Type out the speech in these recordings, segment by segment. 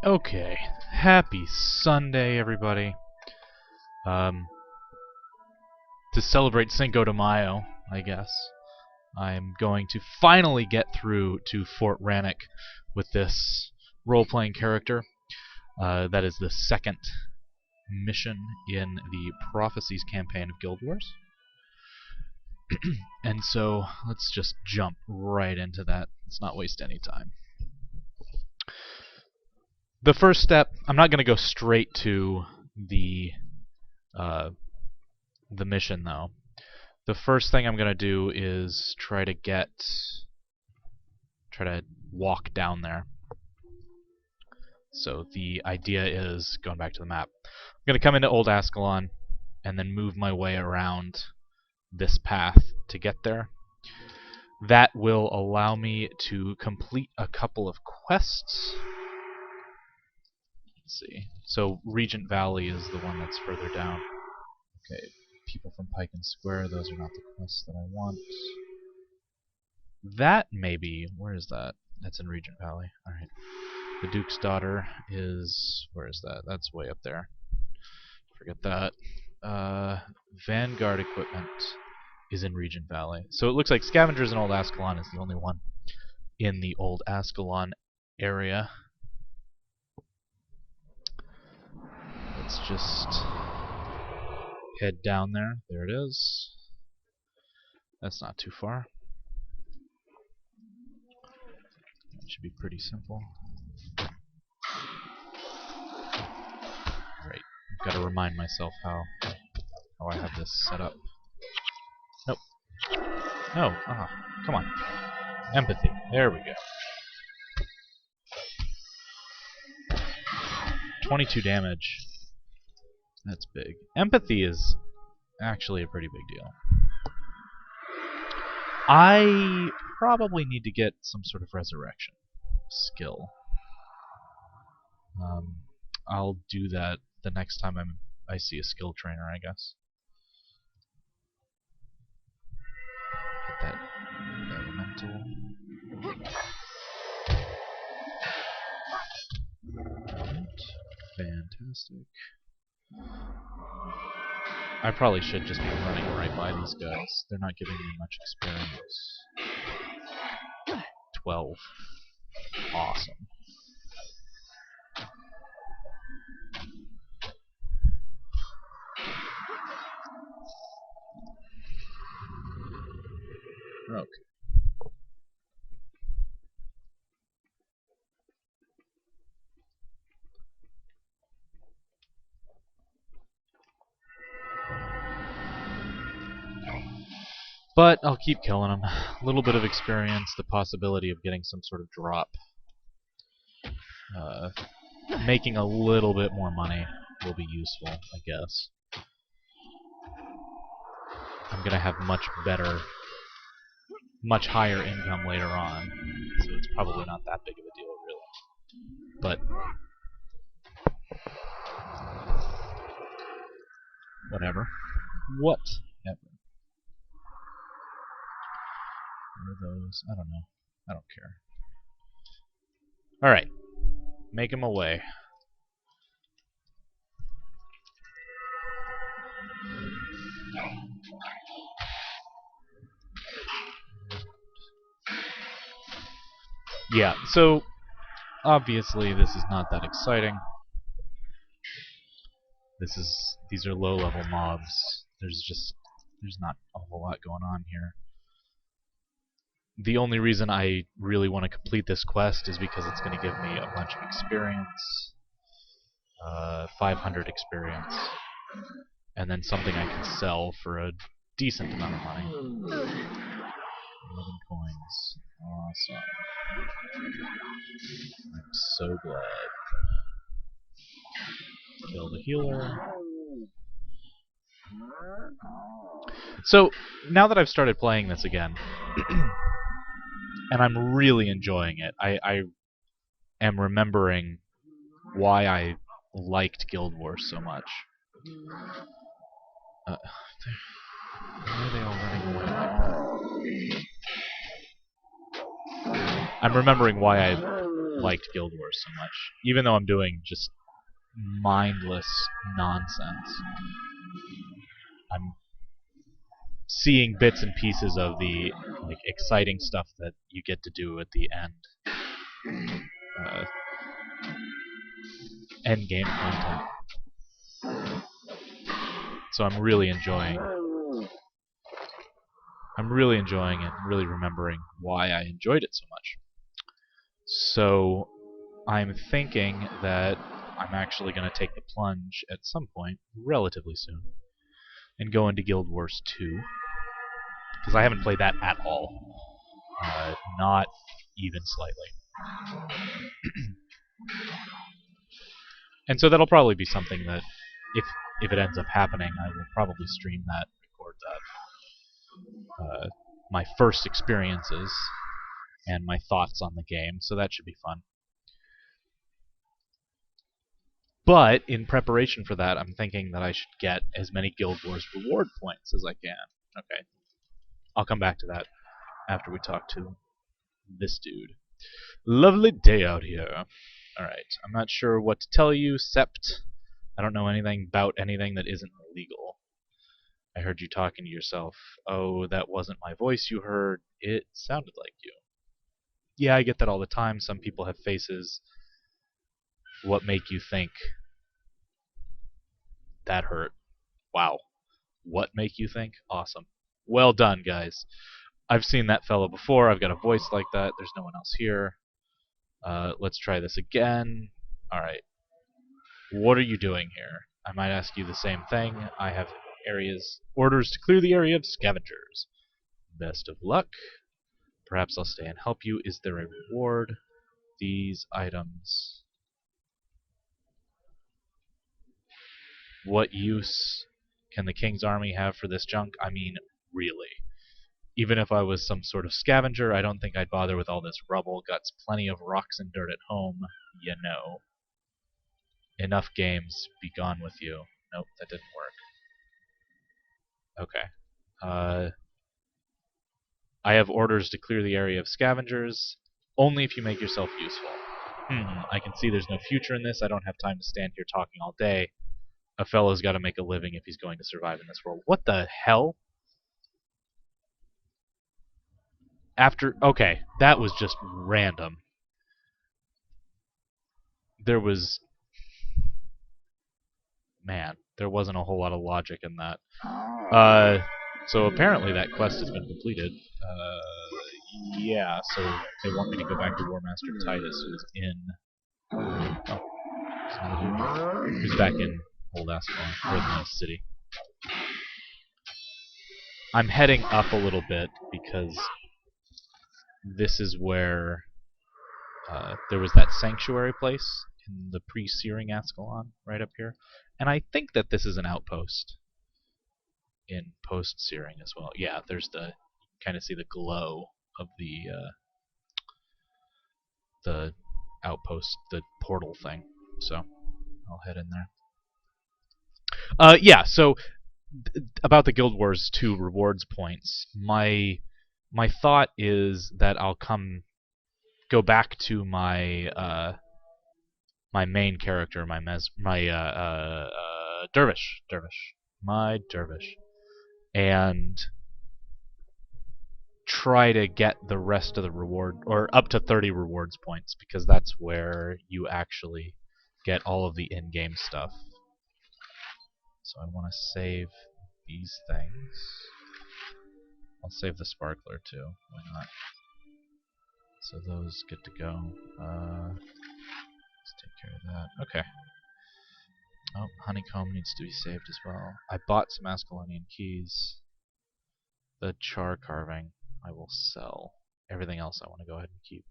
Okay, happy Sunday, everybody. Um, to celebrate Cinco de Mayo, I guess, I'm going to finally get through to Fort Ranik with this role-playing character. That is the second mission in the Prophecies campaign of Guild Wars. And so, let's just jump right into that. Let's not waste any time. The first step, I'm not going to go straight to the mission, though. The first thing I'm going to do is try to walk down there. So the idea is, going back to the map, I'm going to come into Old Ascalon and then move my way around this path to get there. That will allow me to complete a couple of quests. Let's see. So Regent Valley is the one that's further down. Okay, people from Pike and Square, those are not the quests that I want. That maybe, where is that? That's in Regent Valley. Alright. The Duke's Daughter is, where is that? That's way up there. Forget that. Vanguard Equipment is in Regent Valley. So it looks like Scavengers in Old Ascalon is the only one in the Old Ascalon area. Let's just head down there. There it is. That's not too far. That should be pretty simple. Right. I've got to remind myself how I have this set up. Nope. No. Ah, come on. Empathy. There we go. 22 damage. That's big. Empathy is actually a pretty big deal. I probably need to get some sort of resurrection skill. I'll do that the next time I see a skill trainer, I guess. Get that elemental. Fantastic. I probably should just be running right by these guys. They're not giving me much experience. 12. Awesome. Okay. But I'll keep killing them. A little bit of experience, the possibility of getting some sort of drop. Making a little bit more money will be useful, I guess. I'm going to have much higher income later on, so it's probably not that big of a deal, really. But whatever. Whatever. What are those? I don't know. I don't care. Alright. Make him away. Yeah, so obviously this is not that exciting. These are low-level mobs. There's not a whole lot going on here. The only reason I really want to complete this quest is because it's going to give me a bunch of experience. 500 experience. And then something I can sell for a decent amount of money. 11 coins. Awesome. I'm so glad. Kill the healer. So, now that I've started playing this again, and I'm really enjoying it, I am remembering why I liked Guild Wars so much. Why are they all running away like that? I'm remembering why I liked Guild Wars so much. Even though I'm doing just mindless nonsense, I'm seeing bits and pieces of the exciting stuff that you get to do at the end game content. So I'm really enjoying it and really remembering why I enjoyed it so much. So I'm thinking that I'm actually going to take the plunge at some point, relatively soon, and go into Guild Wars 2, because I haven't played that at all. Not even slightly. And so that'll probably be something that, if it ends up happening, I will probably stream that, record that. My first experiences and my thoughts on the game, so that should be fun. But in preparation for that, I'm thinking that I should get as many Guild Wars reward points as I can. Okay. I'll come back to that after we talk to this dude. Lovely day out here. Alright, I'm not sure what to tell you, except I don't know anything about anything that isn't illegal. I heard you talking to yourself. Oh, that wasn't my voice you heard. It sounded like you. Yeah, I get that all the time. Some people have faces. What make you think? That hurt. Wow. What make you think? Awesome. Well done, guys. I've seen that fellow before. I've got a voice like that. There's no one else here. Let's try this again. Alright. What are you doing here? I might ask you the same thing. I have orders to clear the area of scavengers. Best of luck. Perhaps I'll stay and help you. Is there a reward? These items. What use can the king's army have for this junk? I mean, really. Even if I was some sort of scavenger, I don't think I'd bother with all this rubble. Got plenty of rocks and dirt at home, you know. Enough games, be gone with you. Nope, that didn't work. Okay. I have orders to clear the area of scavengers, only if you make yourself useful. I can see there's no future in this. I don't have time to stand here talking all day. A fellow's got to make a living if he's going to survive in this world. What the hell? Okay, that was just random. There wasn't a whole lot of logic in that. So apparently that quest has been completed. Yeah, so they want me to go back to War Master Titus, who's back in Old Ascalon, or the city. I'm heading up a little bit because this is where there was that sanctuary place in the pre-searing Ascalon, right up here. And I think that this is an outpost in post-searing as well. Yeah, there's kind of see the glow of the outpost, the portal thing. So I'll head in there. Yeah, so about the Guild Wars 2 rewards points, my thought is that I'll go back to my my main character, my dervish, and try to get the rest of the reward, or up to 30 rewards points, because that's where you actually get all of the in-game stuff. So I want to save these things. I'll save the sparkler too. Why not? So those get to go. Let's take care of that. Okay. Oh, honeycomb needs to be saved as well. I bought some Ascalonian keys. The char carving I will sell. Everything else I want to go ahead and keep.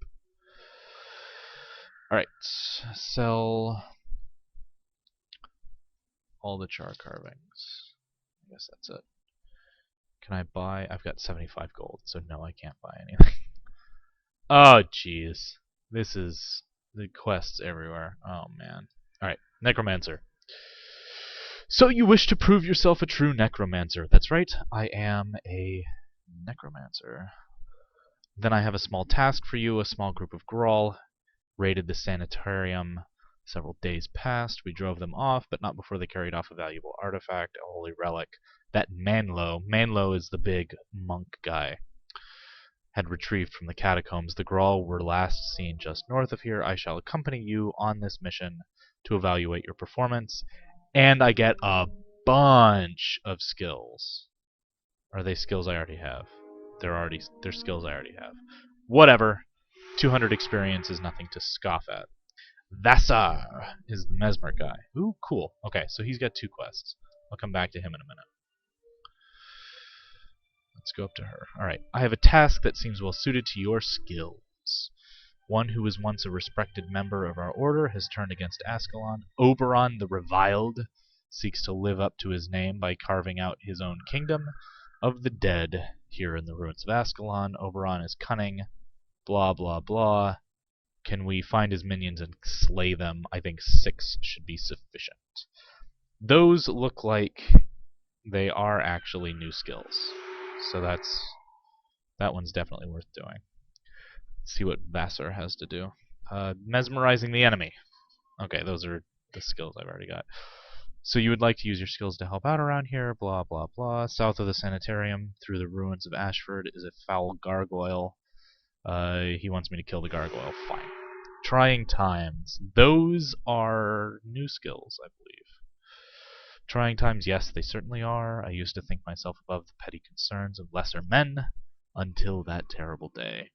Alright, sell all the char carvings. I guess that's it. Can I buy? I've got 75 gold, so no, I can't buy anything. Oh, jeez. This is the quests everywhere. Oh, man. Alright, Necromancer. So you wish to prove yourself a true Necromancer. That's right, I am a Necromancer. Then I have a small task for you, a small group of Grawl. raided the sanitarium. Several days passed. We drove them off, but not before they carried off a valuable artifact, a holy relic. That Manlo is the big monk guy, had retrieved from the catacombs. The Grawl were last seen just north of here. I shall accompany you on this mission to evaluate your performance, and I get a bunch of skills. Are they skills I already have? They're skills I already have. Whatever. 200 experience is nothing to scoff at. Vassar is the mesmer guy. Ooh, cool. Okay, so he's got 2 quests. I'll come back to him in a minute. Let's go up to her. Alright, I have a task that seems well suited to your skills. One who was once a respected member of our order has turned against Ascalon. Oberon the Reviled seeks to live up to his name by carving out his own kingdom of the dead here in the ruins of Ascalon. Oberon is cunning. Blah, blah, blah. Can we find his minions and slay them? I think 6 should be sufficient. Those look like they are actually new skills. So that one's definitely worth doing. Let's see what Vassar has to do. Mesmerizing the enemy. Okay, those are the skills I've already got. So you would like to use your skills to help out around here, blah, blah, blah. South of the sanitarium, through the ruins of Ashford, is a foul gargoyle. He wants me to kill the gargoyle. Fine. Trying times. Those are new skills, I believe. Trying times, yes, they certainly are. I used to think myself above the petty concerns of lesser men until that terrible day.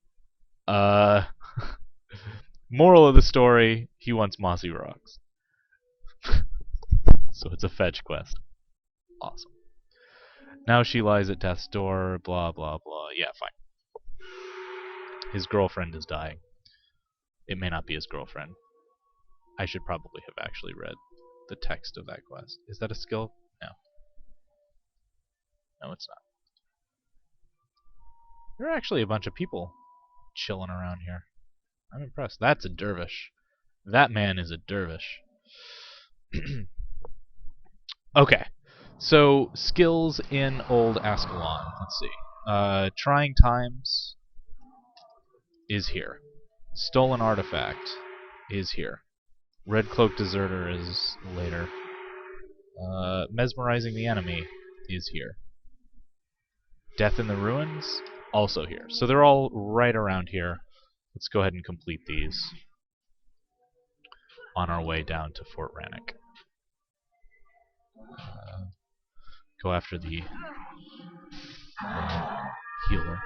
Moral of the story, he wants mossy rocks. So it's a fetch quest. Awesome. Now she lies at death's door, blah, blah, blah. Yeah, fine. His girlfriend is dying. It may not be his girlfriend. I should probably have actually read the text of that quest. Is that a skill? No. No, it's not. There are actually a bunch of people chilling around here. I'm impressed. That's a dervish. That man is a dervish. Okay. So, skills in Old Ascalon. Let's see. Trying times is here. Stolen artifact is here. Red Cloak Deserter is later. Mesmerizing the enemy is here. Death in the Ruins, also here. So they're all right around here. Let's go ahead and complete these on our way down to Fort Ranik. Go after the healer.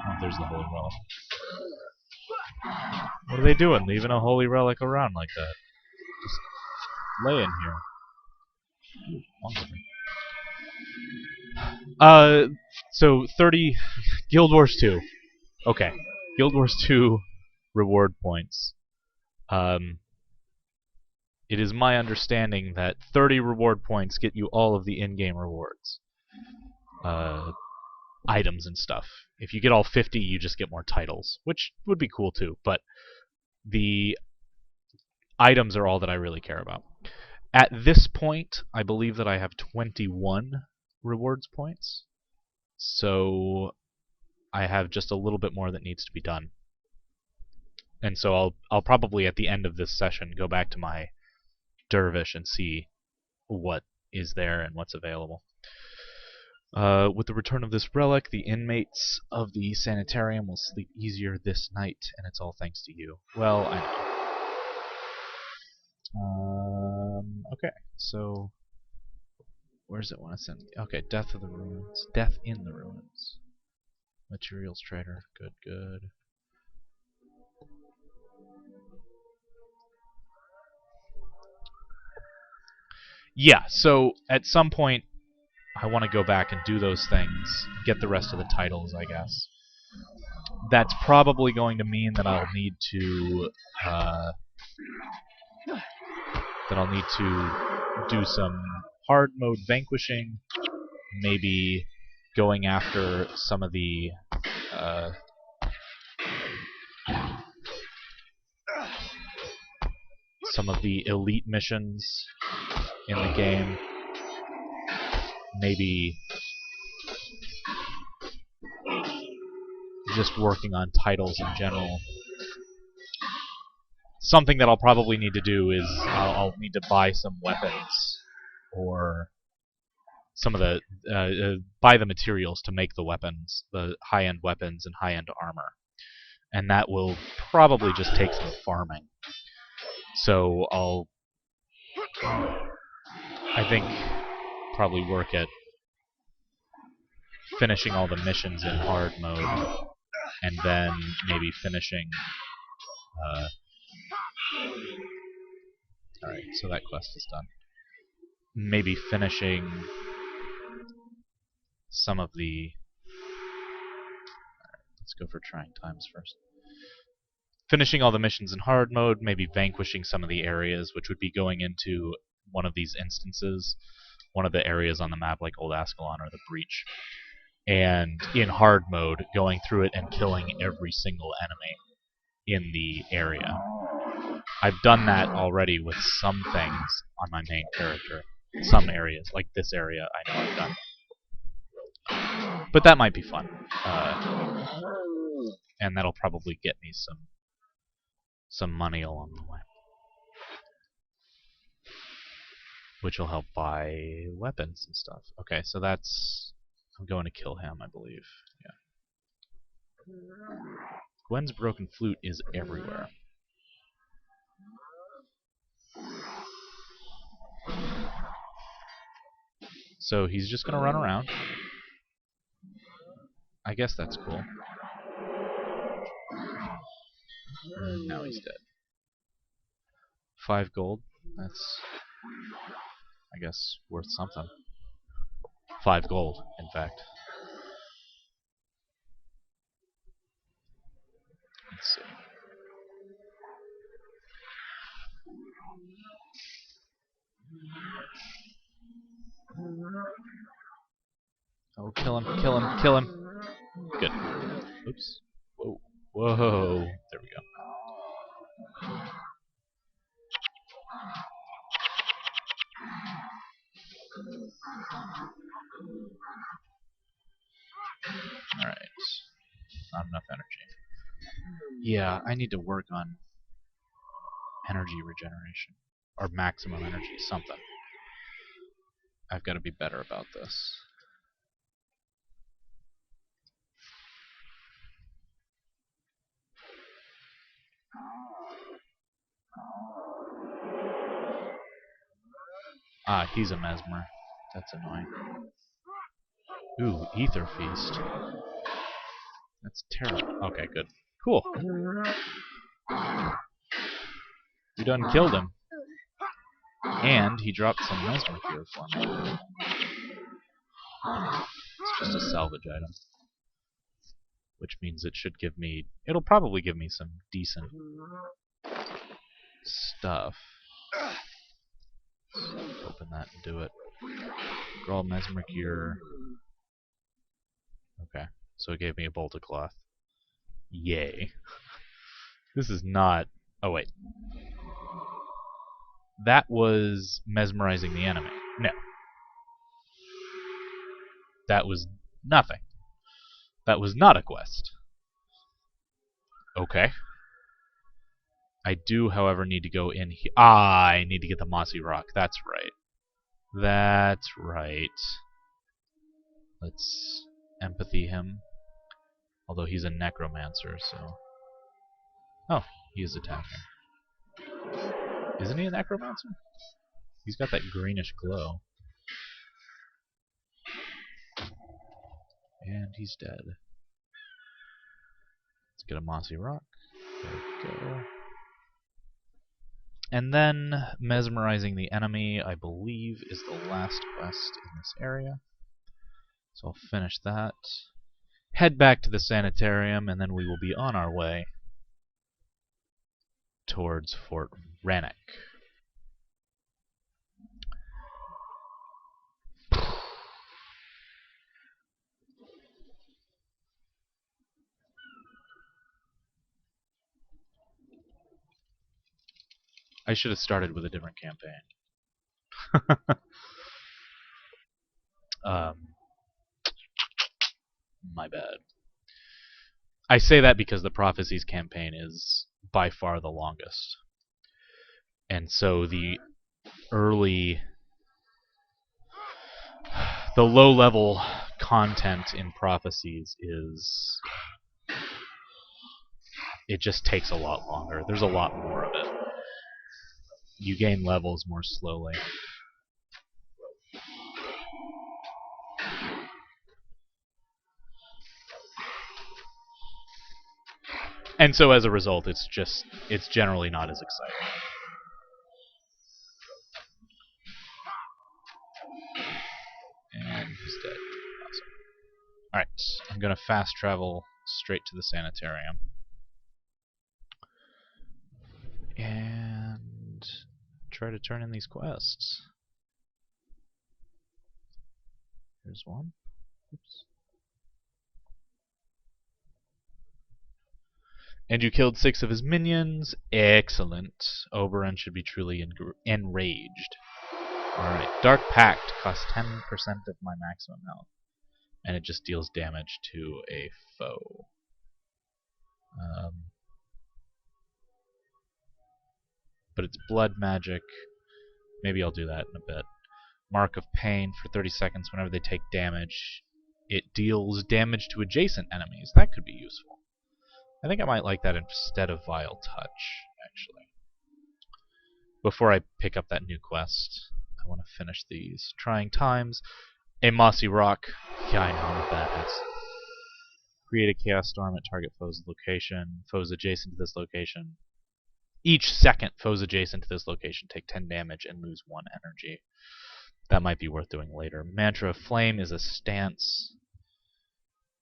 Oh, there's the Holy Relic. What are they doing, leaving a Holy Relic around like that? Just lay in here. So 30 Guild Wars 2. Okay. Guild Wars 2 reward points. It is my understanding that 30 reward points get you all of the in-game rewards. Items and stuff. If you get all 50, you just get more titles, which would be cool too, but the items are all that I really care about. At this point, I believe that I have 21 rewards points, so I have just a little bit more that needs to be done. And so I'll probably at the end of this session go back to my dervish and see what is there and what's available. With the return of this relic, the inmates of the sanitarium will sleep easier this night, and it's all thanks to you. Well, I know. Okay, so where does it want to send me? Okay, Death of the Ruins. Death in the Ruins. Materials trader. Good, good. Yeah, so at some point I want to go back and do those things, get the rest of the titles, I guess. That's probably going to mean that I'll need to do some hard mode vanquishing, maybe going after some of the elite missions in the game. Maybe just working on titles in general. something that I'll probably need to do is I'll need to buy some weapons or some of the buy the materials to make the weapons, the high-end weapons and high-end armor, and that will probably just take some farming. So I think probably work at finishing all the missions in hard mode, and then maybe finishing. Alright, so that quest is done. Maybe finishing some of the. Let's go for trying times first. Finishing all the missions in hard mode, maybe vanquishing some of the areas, which would be going into one of these instances, one of the areas on the map like Old Ascalon or the Breach. And in hard mode, going through it and killing every single enemy in the area. I've done that already with some things on my main character. Some areas, like this area, I know I've done. But that might be fun. And that'll probably get me some money along the way. Which will help buy weapons and stuff. Okay, so that's... I'm going to kill him, I believe. Yeah. Gwen's broken flute is everywhere. So he's just going to run around. I guess that's cool. And now he's dead. 5 gold. That's, I guess, worth something. 5 gold, in fact. Let's see. Oh, kill him, kill him, kill him. Good. Oops. Whoa. Whoa. There we go. Alright. Not enough energy. Yeah, I need to work on energy regeneration. Or maximum energy, something. I've got to be better about this. Ah, he's a mesmer. That's annoying. Ooh, Ether Feast. That's terrible. Okay, good. Cool. You done killed him. And he dropped some mesmer gear for me. It's just a salvage item. Which means it should give me... It'll probably give me some decent stuff. Let's open that and do it. Grawl mesmer gear. Okay, so it gave me a bolt of cloth. Yay. This is not... Oh, wait. That was mesmerizing the enemy. No. That was nothing. That was not a quest. Okay. I do, however, need to go in here. Ah, I need to get the mossy rock. That's right. That's right. Let's empathy him. Although he's a necromancer, so... Oh, he is attacking. Isn't he a necromancer? He's got that greenish glow. And he's dead. Let's get a mossy rock. There we go. And then, mesmerizing the enemy, I believe, is the last quest in this area. So I'll finish that. Head back to the sanitarium, and then we will be on our way towards Fort Ranik. I should have started with a different campaign. My bad. I say that because the Prophecies campaign is by far the longest. And so the low-level content in Prophecies is... it just takes a lot longer. There's a lot more of it. You gain levels more slowly. And so as a result, it's generally not as exciting. And he's dead. Awesome. Alright, I'm gonna fast travel straight to the sanitarium. And try to turn in these quests. Here's one. Oops. And you killed 6 of his minions. Excellent. Oberon should be truly enraged. Alright, Dark Pact costs 10% of my maximum health. And it just deals damage to a foe. But it's blood magic. Maybe I'll do that in a bit. Mark of Pain for 30 seconds whenever they take damage. It deals damage to adjacent enemies. That could be useful. I think I might like that instead of Vile Touch, actually. Before I pick up that new quest, I want to finish these. Trying Times. A Mossy Rock. Yeah, I know what that is. Create a Chaos Storm at target foe's location. Foes adjacent to this location. Each second, foes adjacent to this location take 10 damage and lose 1 energy. That might be worth doing later. Mantra of Flame is a stance.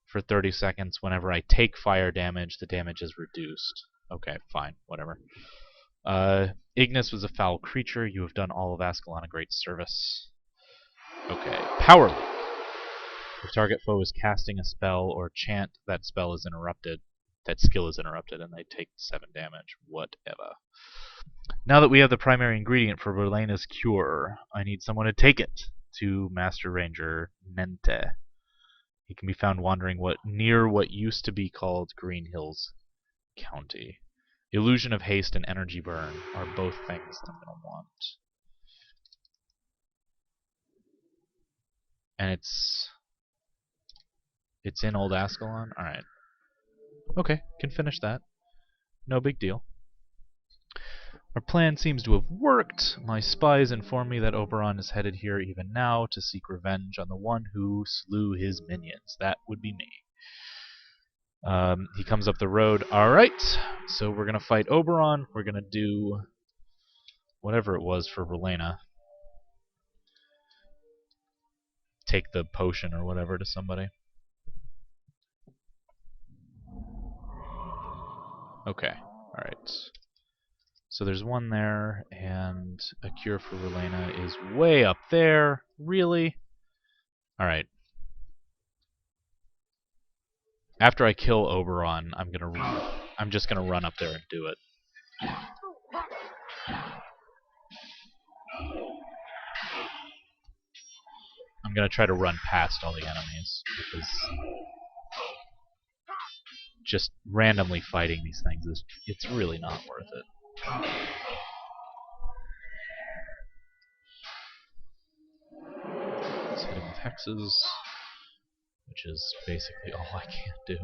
For 30 seconds, whenever I take fire damage, the damage is reduced. Okay, fine, whatever. Ignis was a foul creature. You have done all of Ascalon a great service. Okay, Power Leak. If target foe is casting a spell or chant, that spell is interrupted. That skill is interrupted, and they take 7 damage. Whatever. Now that we have the primary ingredient for Verlena's cure, I need someone to take it to Master Ranger Nente. He can be found wandering near what used to be called Green Hills County. Illusion of Haste and Energy Burn are both things that I'm going to want. And it's in Old Ascalon? Alright. Okay, can finish that. No big deal. Our plan seems to have worked. My spies inform me that Oberon is headed here even now to seek revenge on the one who slew his minions. That would be me. He comes up the road. Alright, so we're going to fight Oberon. We're going to do whatever it was for Verlena. Take the potion or whatever to somebody. Okay, alright. So there's one there, and a cure for Verlena is way up there. Really? Alright. After I kill Oberon, I'm just gonna run up there and do it. I'm gonna try to run past all the enemies, because just randomly fighting these things it's really not worth it. Let's hit him with hexes, which is basically all I can do.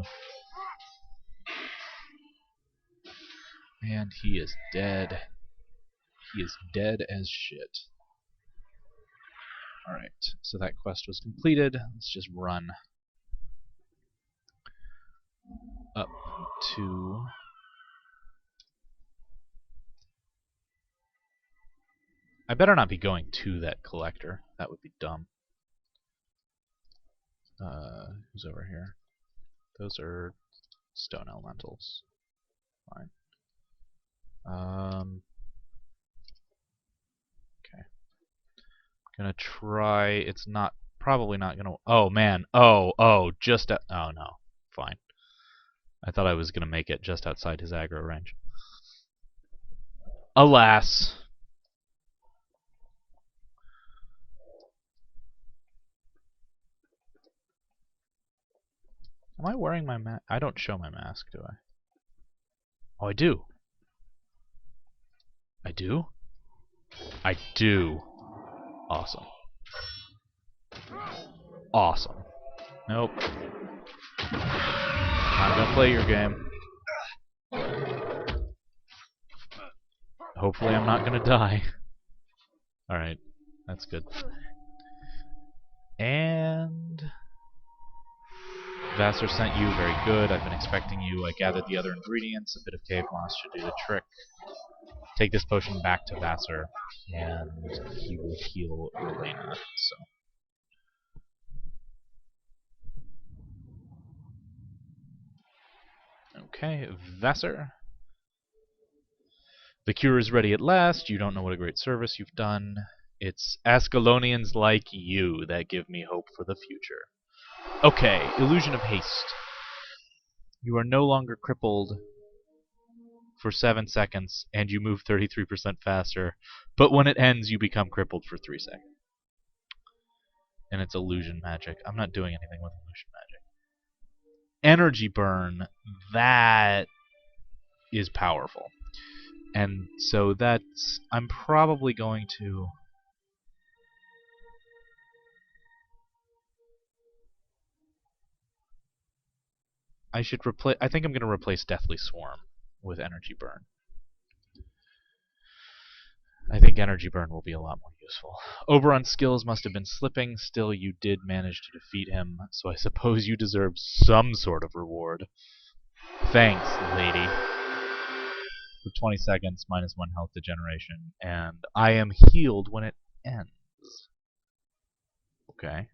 And he is dead. He is dead as shit. Alright, so that quest was completed. Let's just run up to... I better not be going to that collector. That would be dumb. Who's over here? Those are stone elementals. Fine. Okay. Gonna try. It's not. Probably not gonna. Oh man. Oh. Oh no. Fine. I thought I was gonna make it just outside his aggro range. Alas. Am I wearing my mask? I don't show my mask, do I? Oh, I do. I do? I do. Awesome. Awesome. Nope. Not gonna play your game. Hopefully I'm not gonna die. Alright. That's good. And... Vassar sent you. Very good. I've been expecting you. I gathered the other ingredients. A bit of cave moss should do the trick. Take this potion back to Vassar, and he will heal Elena. So. Okay, Vassar. The cure is ready at last. You don't know what a great service you've done. It's Ascalonians like you that give me hope for the future. Okay, Illusion of Haste. You are no longer crippled for 7 seconds, and you move 33% faster. But when it ends, you become crippled for 3 seconds. And it's illusion magic. I'm not doing anything with illusion magic. Energy burn, that is powerful. And so that's... I'm probably going to... I think I'm going to replace Deathly Swarm with Energy Burn. I think Energy Burn will be a lot more useful. Oberon's skills must have been slipping, still you did manage to defeat him, so I suppose you deserve some sort of reward. Thanks, lady. For 20 seconds, -1 health degeneration, and I am healed when it ends. Okay.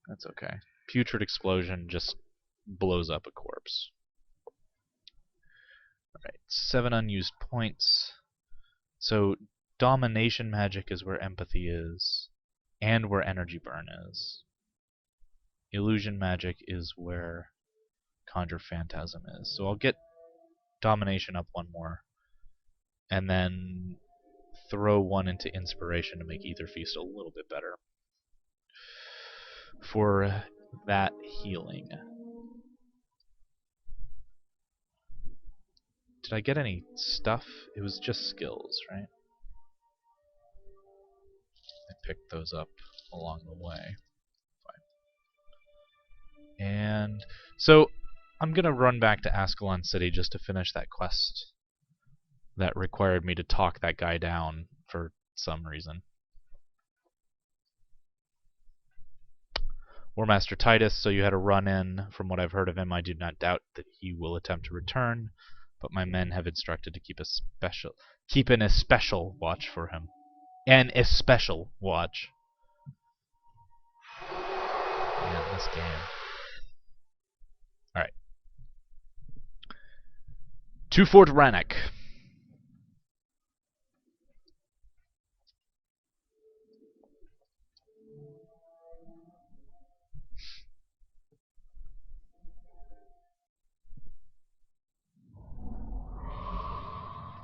That's okay. Putrid Explosion just blows up a corpse. Alright, 7 unused points. So, Domination magic is where Empathy is, and where Energy Burn is. Illusion magic is where Conjure Phantasm is. So I'll get Domination up 1 more, and then throw 1 into Inspiration to make Ether Feast a little bit better for that healing. Did I get any stuff? It was just skills, right? I picked those up along the way. Fine. And so I'm going to run back to Ascalon City just to finish that quest that required me to talk that guy down for some reason. Warmaster Titus, so you had a run-in. From what I've heard of him, I do not doubt that he will attempt to return, but my men have instructed to keep an especial watch for him. An especial watch. Man, this game. Alright. To Fort Ranik.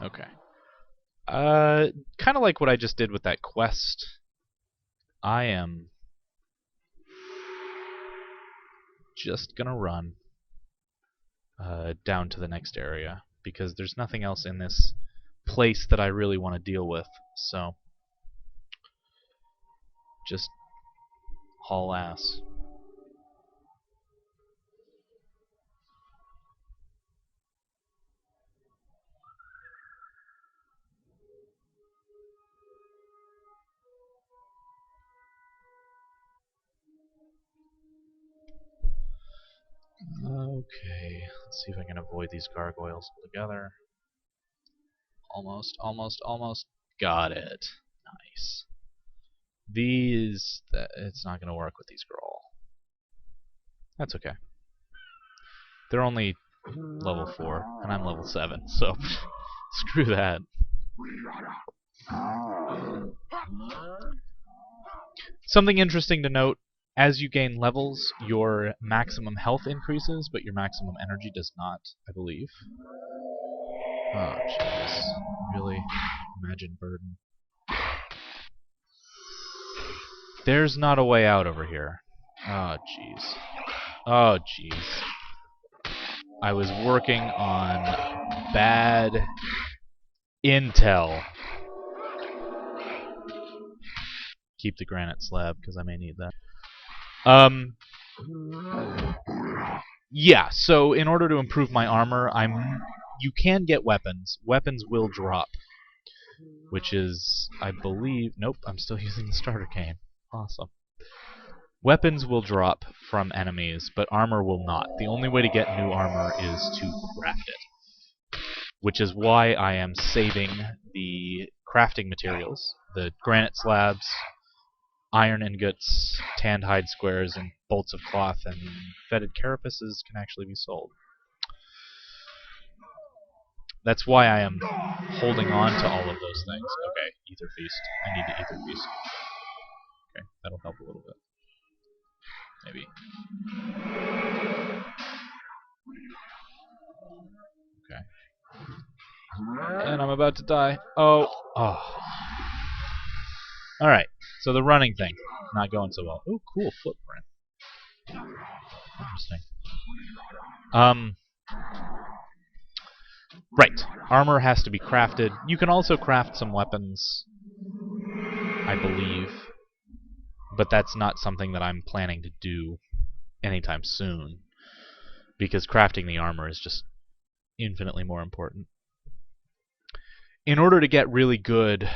Okay. Kind of like what I just did with that quest. I am just gonna run down to the next area, because there's nothing else in this place that I really want to deal with, so just haul ass. Okay, let's see if I can avoid these gargoyles altogether. Almost. Got it. Nice. It's not going to work with these girl. That's okay. They're only level 4, and I'm level 7, so screw that. Something interesting to note, as you gain levels, your maximum health increases, but your maximum energy does not, I believe. Oh, jeez. Really? Imagine burden. There's not a way out over here. Oh, jeez. Oh, jeez. I was working on bad Intel. Keep the granite slab, because I may need that. Yeah, so in order to improve my armor, you can get weapons. Weapons will drop, which is, I believe... Nope, I'm still using the starter cane. Awesome. Weapons will drop from enemies, but armor will not. The only way to get new armor is to craft it, which is why I am saving the crafting materials, the granite slabs, iron ingots, tanned hide squares, and bolts of cloth, and fetid carapaces can actually be sold. That's why I am holding on to all of those things. Okay, Ether Feast. I need to Ether Feast. Okay, that'll help a little bit. Maybe. Okay. And I'm about to die. Oh. Alright, so the running thing. Not going so well. Oh, cool footprint. Interesting. Right. Armor has to be crafted. You can also craft some weapons, I believe. But that's not something that I'm planning to do anytime soon. Because crafting the armor is just infinitely more important. In order to get really good...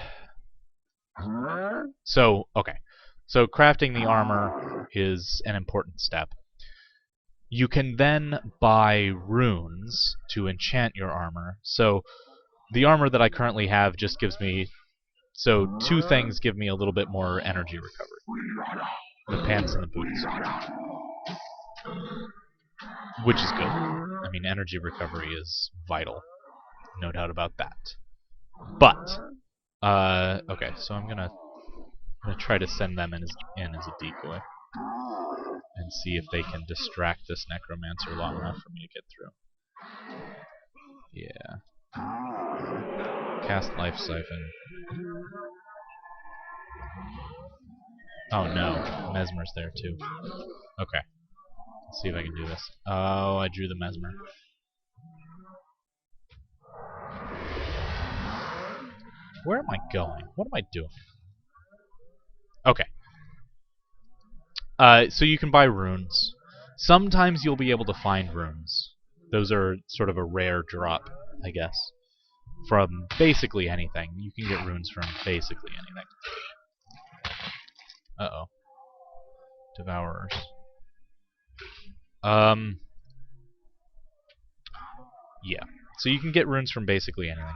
So crafting the armor is an important step. You can then buy runes to enchant your armor. So the armor that I currently have just gives me... So two things give me a little bit more energy recovery. The pants and the boots. Which is good. I mean, energy recovery is vital. No doubt about that. But, okay, so I'm gonna try to send them in as a decoy. And see if they can distract this necromancer long enough for me to get through. Yeah. Cast Life Siphon. Oh no, Mesmer's there too. Okay. Let's see if I can do this. Oh, I drew the Mesmer. Where am I going? What am I doing? Okay. So you can buy runes. Sometimes you'll be able to find runes. Those are sort of a rare drop, I guess. From basically anything. You can get runes from basically anything. Uh-oh. Devourers. Yeah. So you can get runes from basically anything.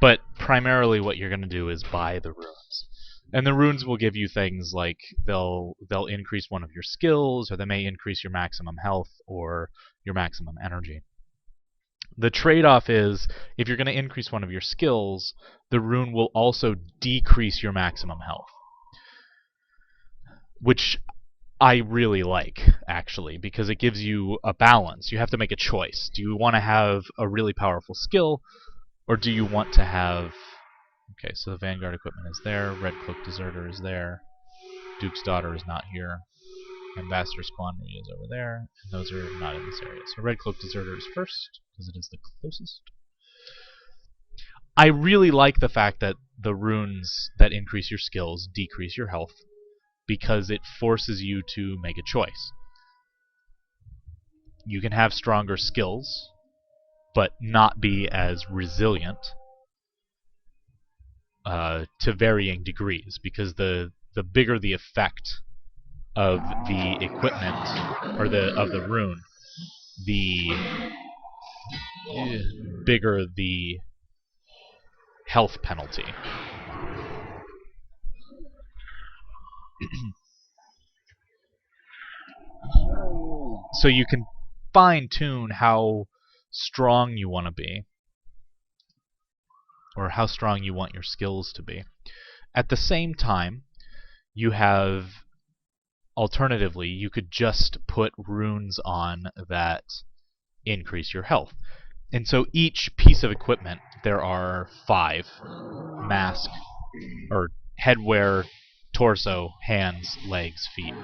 But primarily what you're going to do is buy the runes. And the runes will give you things like they'll increase one of your skills, or they may increase your maximum health or your maximum energy. The trade-off is, if you're going to increase one of your skills, the rune will also decrease your maximum health. Which I really like, actually, because it gives you a balance. You have to make a choice. Do you want to have a really powerful skill, or do you want to have... Okay, so the Vanguard equipment is there, Red Cloak Deserter is there, Duke's Daughter is not here, Ambassador Squandary is over there, and those are not in this area. So Red Cloak Deserter is first, because it is the closest. I really like the fact that the runes that increase your skills decrease your health, because it forces you to make a choice. You can have stronger skills, but not be as resilient to varying degrees, because the bigger the effect of the equipment or of the rune, the bigger the health penalty. So you can fine-tune how strong you want to be, or how strong you want your skills to be. At the same time, you have, alternatively, you could just put runes on that increase your health. And so each piece of equipment, there are 5: mask, or headwear, torso, hands, legs, feet.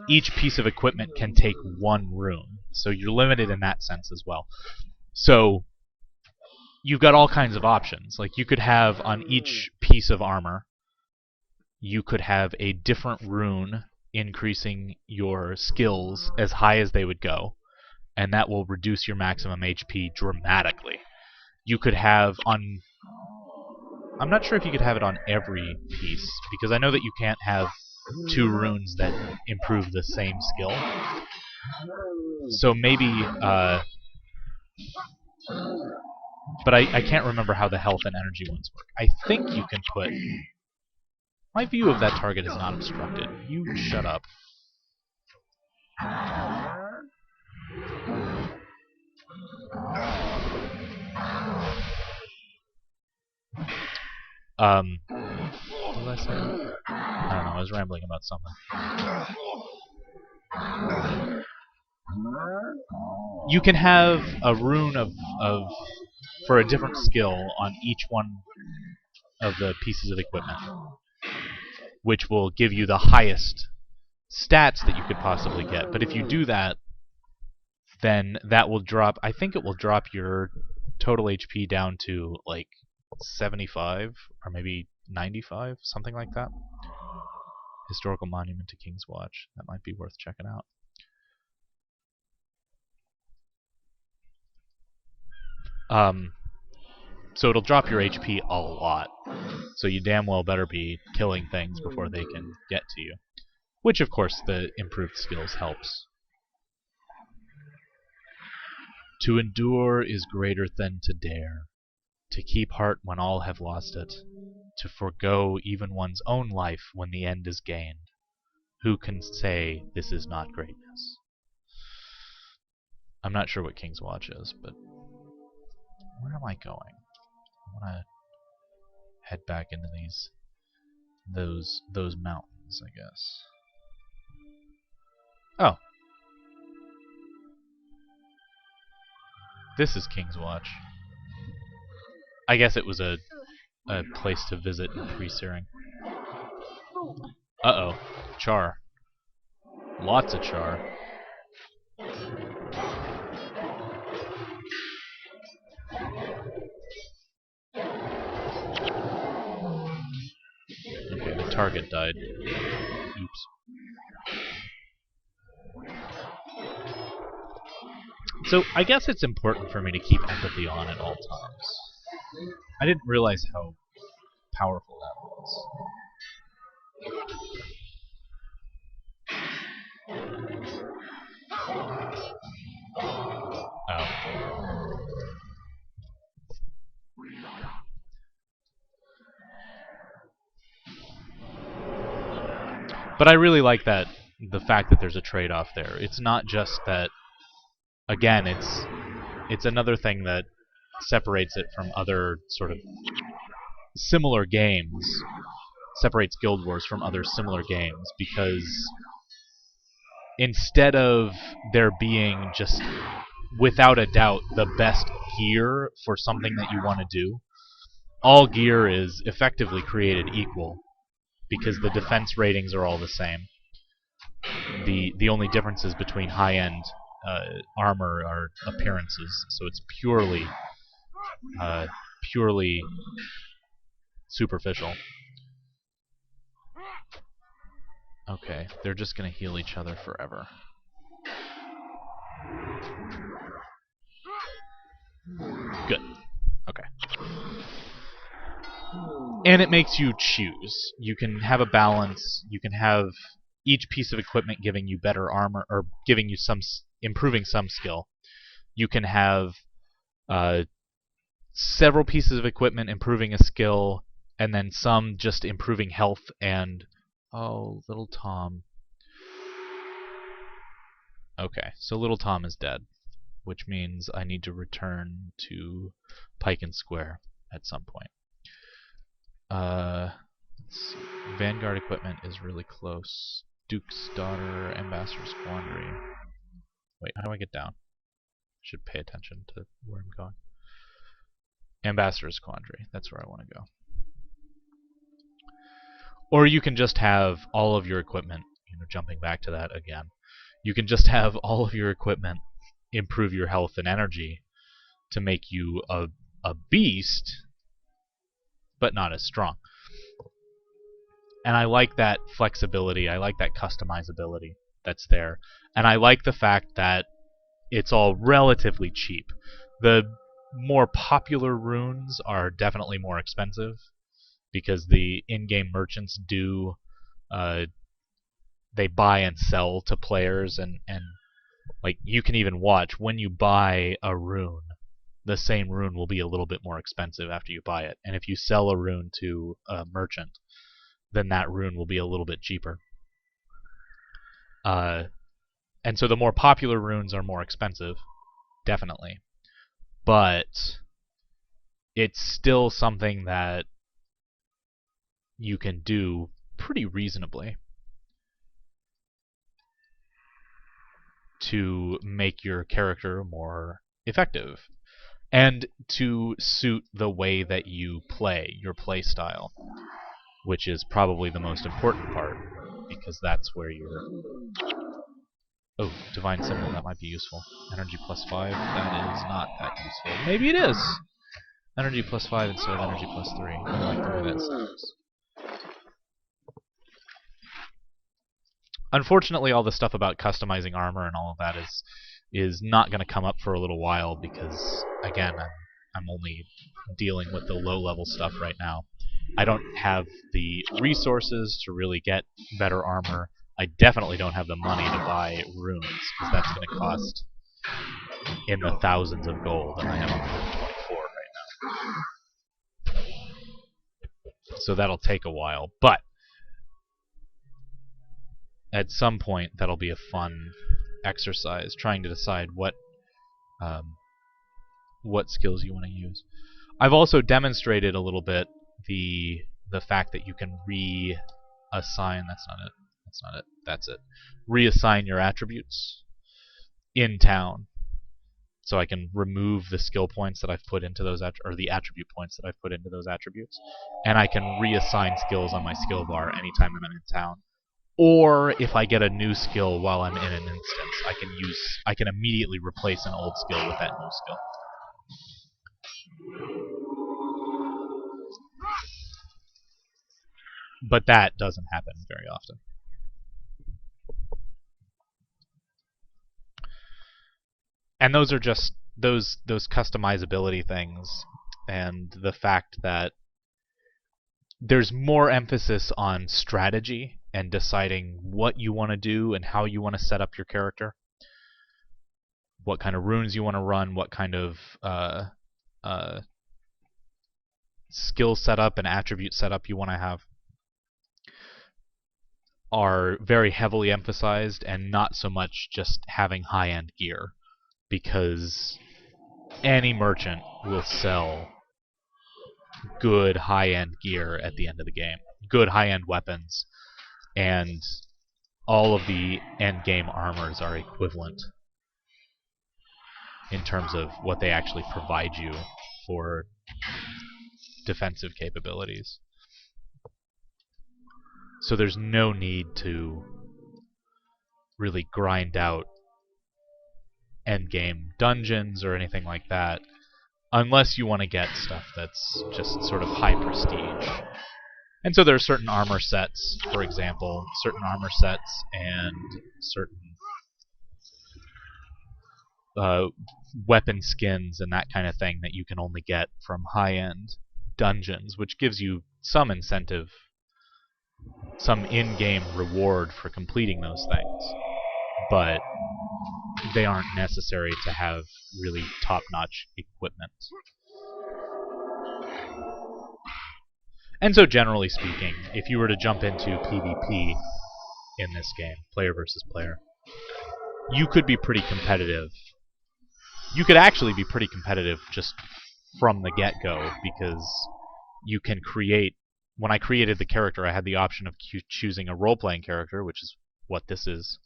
Each piece of equipment can take one rune, so you're limited in that sense as well. So you've got all kinds of options. Like you could have on each piece of armor, you could have a different rune increasing your skills as high as they would go, and that will reduce your maximum HP dramatically. You could have on... I'm not sure if you could have it on every piece, because I know that you can't have two runes that improve the same skill. So maybe... but I can't remember how the health and energy ones work. I think you can put... My view of that target is not obstructed. You shut up. What did I say? I don't know, I was rambling about something. You can have a rune for a different skill on each one of the pieces of equipment, which will give you the highest stats that you could possibly get. But if you do that, then that will drop... I think it will drop your total HP down to like 75 or maybe 95, something like that. Historical Monument to King's Watch. That might be worth checking out. So it'll drop your HP a lot. So you damn well better be killing things before they can get to you. Which, of course, the improved skills helps. To endure is greater than to dare. To keep heart when all have lost it. To forego even one's own life when the end is gained. Who can say this is not greatness? I'm not sure what King's Watch is, but where am I going? I want to head back into those mountains, I guess. Oh. This is King's Watch. I guess it was a place to visit in pre-searing. Uh-oh. Char. Lots of char. Okay, the target died. Oops. So, I guess it's important for me to keep empathy on at all times. I didn't realize how powerful that was. Oh. But I really like that, the fact that there's a trade-off there. It's not just that, again, it's another thing that separates it from other sort of similar games, separates Guild Wars from other similar games, because instead of there being just, without a doubt, the best gear for something that you want to do, all gear is effectively created equal, because the defense ratings are all the same. The only differences between high-end armor are appearances, so it's purely superficial. Okay, they're just gonna heal each other forever. Good. Okay. And it makes you choose. You can have a balance. You can have each piece of equipment giving you better armor, or giving you improving some skill. You can have several pieces of equipment improving a skill, and then some just improving health and... Oh, little Tom. Okay, so little Tom is dead, which means I need to return to Pike and Square at some point. Let's see. Vanguard equipment is really close. Duke's Daughter, Ambassador's Quandary. Wait, how do I get down? Should pay attention to where I'm going. Ambassador's Quandary, that's where I want to go. Or you can just have all of your equipment, jumping back to that again. You can just have all of your equipment improve your health and energy to make you a beast, but not as strong. And I like that flexibility. I like that customizability that's there. And I like the fact that it's all relatively cheap. The more popular runes are definitely more expensive because the in-game merchants do they buy and sell to players, and like you can even watch when you buy a rune, the same rune will be a little bit more expensive after you buy it. And if you sell a rune to a merchant, then that rune will be a little bit cheaper. And so the more popular runes are more expensive, definitely. But it's still something that you can do pretty reasonably to make your character more effective and to suit the way that you play, your play style, which is probably the most important part, because that's where you're... Oh, Divine Symbol, that might be useful. Energy plus 5, that is not that useful. Maybe it is! Energy plus 5 instead of energy plus 3. I like the way that sounds. Unfortunately, all the stuff about customizing armor and all of that is not going to come up for a little while because, again, I'm only dealing with the low-level stuff right now. I don't have the resources to really get better armor. I definitely don't have the money to buy runes, because that's going to cost in the thousands of gold, and I have 124 right now. So that'll take a while, but at some point that'll be a fun exercise, trying to decide what skills you want to use. I've also demonstrated a little bit the fact that you can reassign. That's it. Reassign your attributes in town. So I can remove the skill points that I've put into those or the attribute points that I've put into those attributes, and I can reassign skills on my skill bar anytime that I'm in town. Or if I get a new skill while I'm in an instance, I can immediately replace an old skill with that new skill. But that doesn't happen very often. And those are just those customizability things, and the fact that there's more emphasis on strategy and deciding what you want to do and how you want to set up your character, what kind of runes you want to run, what kind of skill setup and attribute setup you want to have, are very heavily emphasized, and not so much just having high-end gear, because any merchant will sell good high-end gear at the end of the game, good high-end weapons, and all of the end-game armors are equivalent in terms of what they actually provide you for defensive capabilities. So there's no need to really grind out endgame dungeons or anything like that, unless you want to get stuff that's just sort of high prestige. And so there are certain armor sets, for example, certain armor sets and certain weapon skins and that kind of thing that you can only get from high-end dungeons, which gives you some incentive, some in-game reward for completing those things. But they aren't necessary to have really top-notch equipment. And so generally speaking, if you were to jump into PvP in this game, player versus player, you could be pretty competitive. You could actually be pretty competitive just from the get-go, because you can create... When I created the character, I had the option of choosing a role-playing character, which is what this is,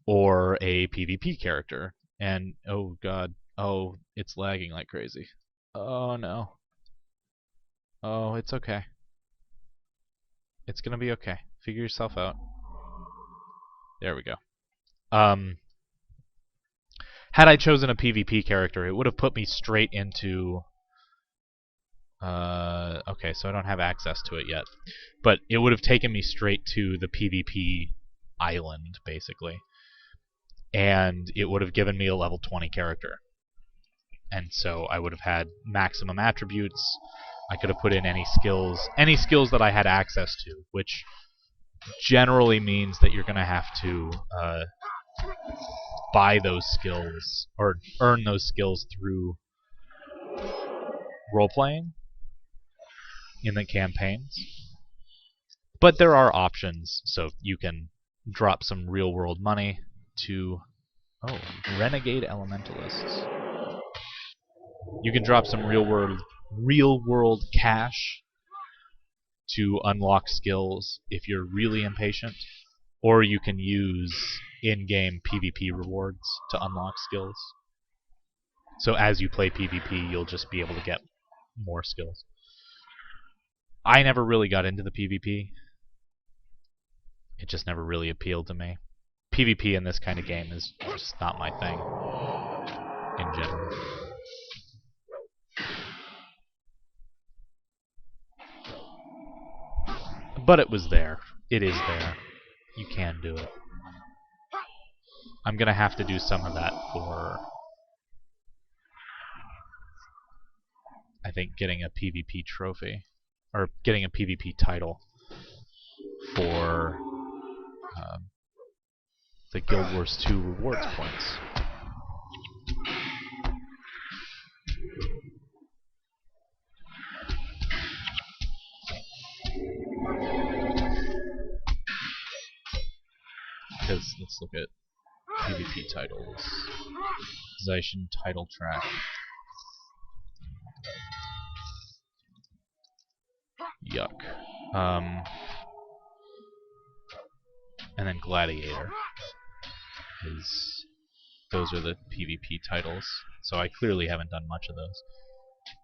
or a PvP character. And, oh god, oh, it's lagging like crazy. Oh no. Oh, it's okay. It's gonna be okay. Figure yourself out. There we go. Um, had I chosen a PvP character, it would have put me straight into... okay, so I don't have access to it yet. But it would have taken me straight to the PvP island, basically. And it would have given me a level 20 character. And so I would have had maximum attributes. I could have put in any skills that I had access to, which generally means that you're going to have to buy those skills or earn those skills through role-playing in the campaigns. But there are options, so you can drop some real-world money to... Oh, Renegade Elementalists. You can drop some real-world cash to unlock skills if you're really impatient, or you can use in-game PvP rewards to unlock skills. So as you play PvP, you'll just be able to get more skills. I never really got into the PvP. It just never really appealed to me. PvP in this kind of game is just not my thing in general. But it was there. It is there. You can do it. I'm gonna have to do some of that for, I think, getting a PvP trophy. Or getting a PvP title for the Guild Wars 2 rewards points. Because let's look at PvP titles. Zation title track. Yuck. And then Gladiator. Those are the PvP titles. So I clearly haven't done much of those.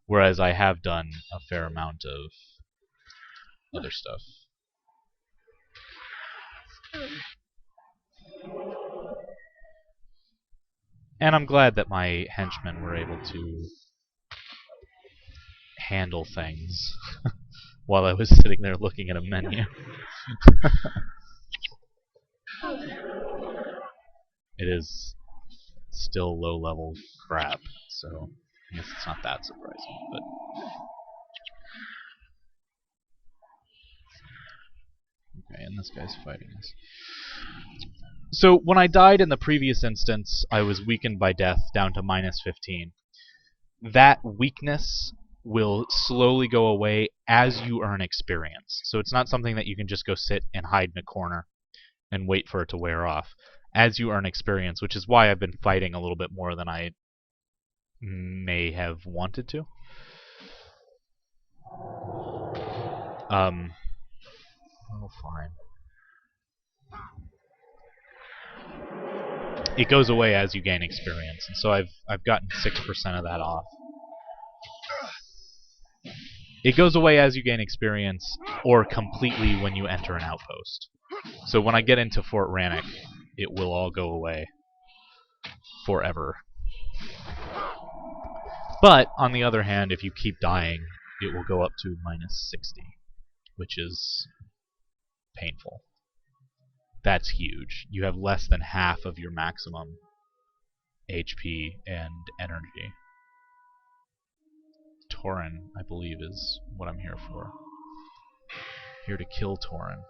Whereas I have done a fair amount of other stuff. And I'm glad that my henchmen were able to handle things while I was sitting there looking at a menu. It is still low-level crap, so I guess it's not that surprising, but... Okay, and this guy's fighting us. So, when I died in the previous instance, I was weakened by death down to -15. That weakness will slowly go away as you earn experience. So it's not something that you can just go sit and hide in a corner and wait for it to wear off. As you earn experience, which is why I've been fighting a little bit more than I may have wanted to. Oh, fine. It goes away as you gain experience, and so I've gotten 6% of that off. It goes away as you gain experience, or completely when you enter an outpost. So when I get into Fort Ranik, it will all go away forever. But, on the other hand, if you keep dying, it will go up to -60, which is painful. That's huge. You have less than half of your maximum HP and energy. Tauren, I believe, is what I'm here for. Here to kill Tauren.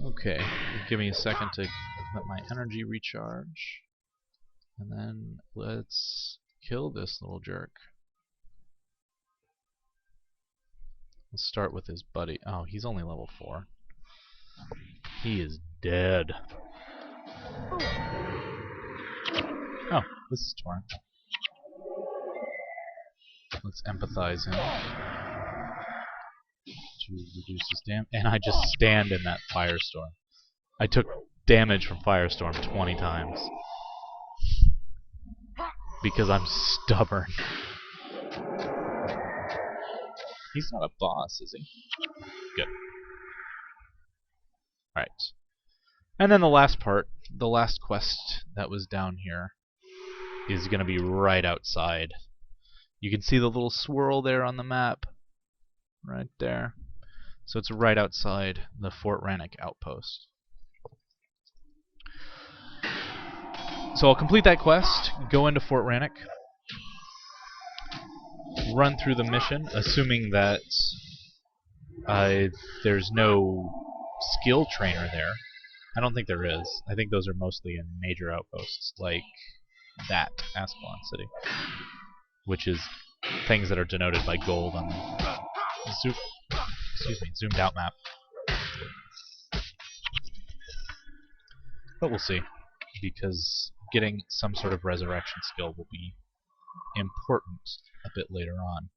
Okay, give me a second to let my energy recharge. And then let's kill this little jerk. Let's start with his buddy. Oh, he's only level 4. He is dead. Oh, this is Tauren. Let's empathize him to reduce his damage. And I just stand in that firestorm. I took damage from firestorm 20 times. Because I'm stubborn. He's not a boss, is he? Good. Alright. And then the last part, the last quest that was down here, is going to be right outside. You can see the little swirl there on the map. Right there. So it's right outside the Fort Ranik outpost. So I'll complete that quest, go into Fort Ranik, run through the mission, assuming that there's no skill trainer there. I don't think there is. I think those are mostly in major outposts, like that, Ascalon City, which is things that are denoted by gold on the zoomed out map. But we'll see, because getting some sort of resurrection skill will be important a bit later on.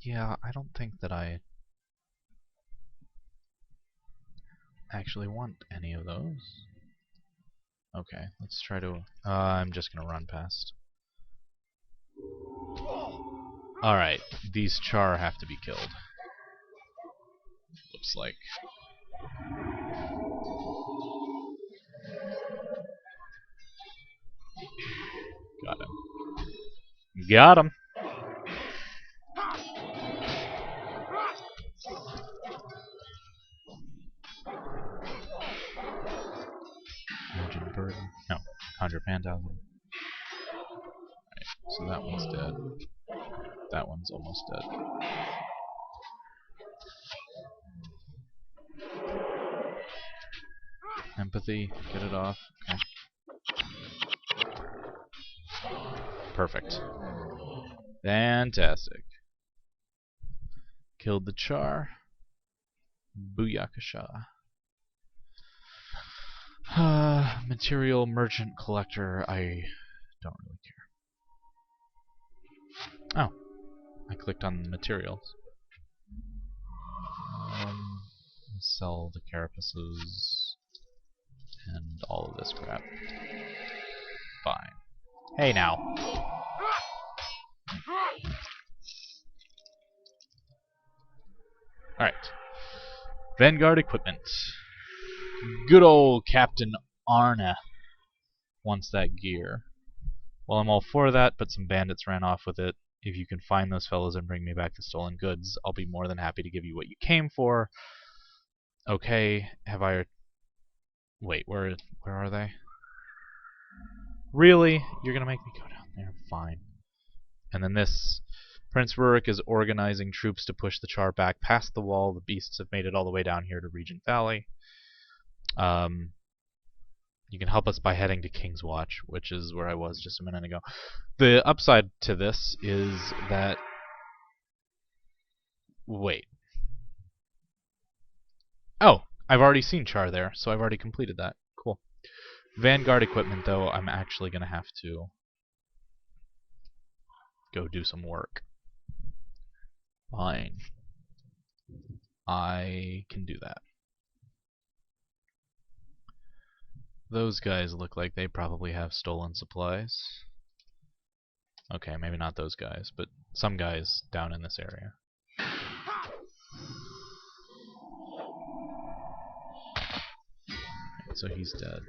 Yeah, I don't think that I actually want any of those. Okay, let's try to... I'm just gonna run past. Alright, these char have to be killed. Looks like. Got him. Got him! Regent burden. No, conjure phantasm. Alright, so that one's dead. That one's almost dead. Empathy, get it off. Okay. Perfect. Fantastic. Killed the char. Booyakasha. Material merchant collector. I don't really care. Oh, I clicked on materials. Sell the carapaces and all of this crap. Fine. Hey now. Alright. Vanguard equipment. Good old Captain Arna wants that gear. Well, I'm all for that, but some bandits ran off with it. If you can find those fellows and bring me back the stolen goods, I'll be more than happy to give you what you came for. Okay, have I... Wait, where are they? Really? You're gonna make me go down there? Fine. And then this... Prince Rurik is organizing troops to push the char back past the wall. The beasts have made it all the way down here to Regent Valley. You can help us by heading to King's Watch, which is where I was just a minute ago. The upside to this is that... Wait. Oh, I've already seen Char there, so I've already completed that. Cool. Vanguard equipment, though, I'm actually going to have to go do some work. Fine. I can do that. Those guys look like they probably have stolen supplies. Okay, maybe not those guys, but some guys down in this area. So he's dead.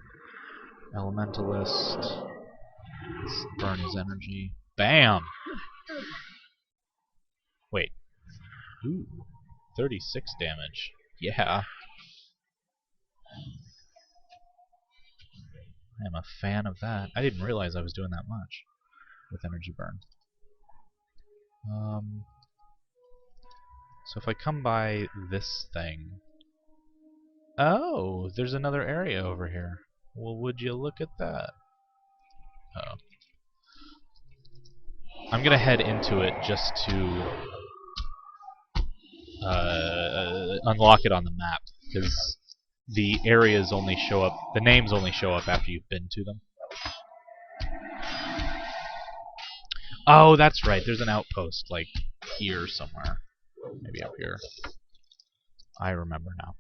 Elementalist. Let's burn his energy. Bam! Wait. Ooh. 36 damage. Yeah. I am a fan of that. I didn't realize I was doing that much with energy burn. So if I come by this thing... Oh, there's another area over here. Well, would you look at that? Uh-oh. I'm gonna head into it just to unlock it on the map, because the areas only show up, the names only show up after you've been to them. Oh, that's right. There's an outpost, like, here somewhere. Maybe up here. I remember now.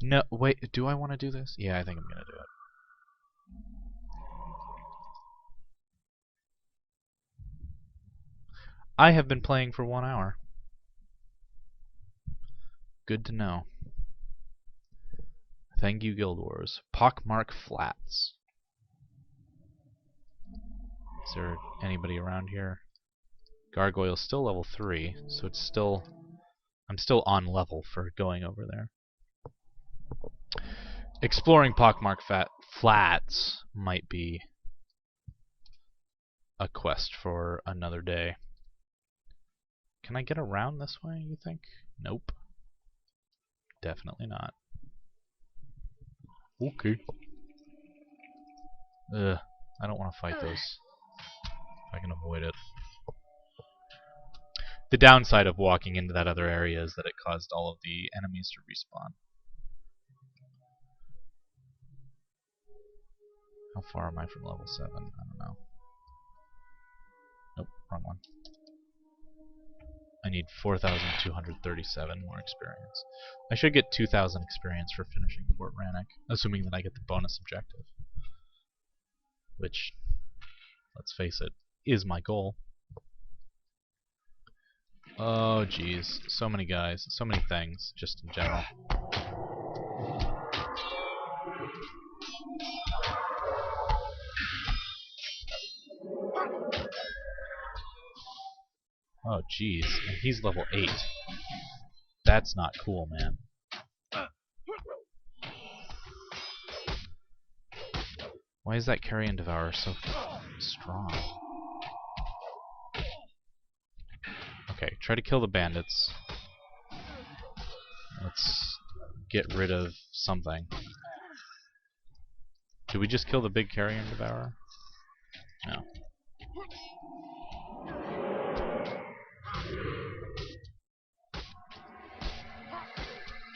No, wait, do I want to do this? Yeah, I think I'm going to do it. I have been playing for 1 hour. Good to know. Thank you, Guild Wars. Pockmark Flats. Is there anybody around here? Gargoyle's still level 3, so it's still... I'm still on level for going over there. Exploring Pockmark Flats might be a quest for another day. Can I get around this way, you think? Nope. Definitely not. Okay. I don't want to fight those. If I can avoid it. The downside of walking into that other area is that it caused all of the enemies to respawn. How far am I from level 7? I don't know. Nope, wrong one. I need 4,237 more experience. I should get 2,000 experience for finishing Fort Ranik, assuming that I get the bonus objective. Which, let's face it, is my goal. Oh jeez, so many guys, so many things, just in general. Oh jeez, and he's level 8. That's not cool, man. Why is that Carrion Devourer so strong? Okay, try to kill the bandits. Let's get rid of something. Did we just kill the big Carrion Devourer? No.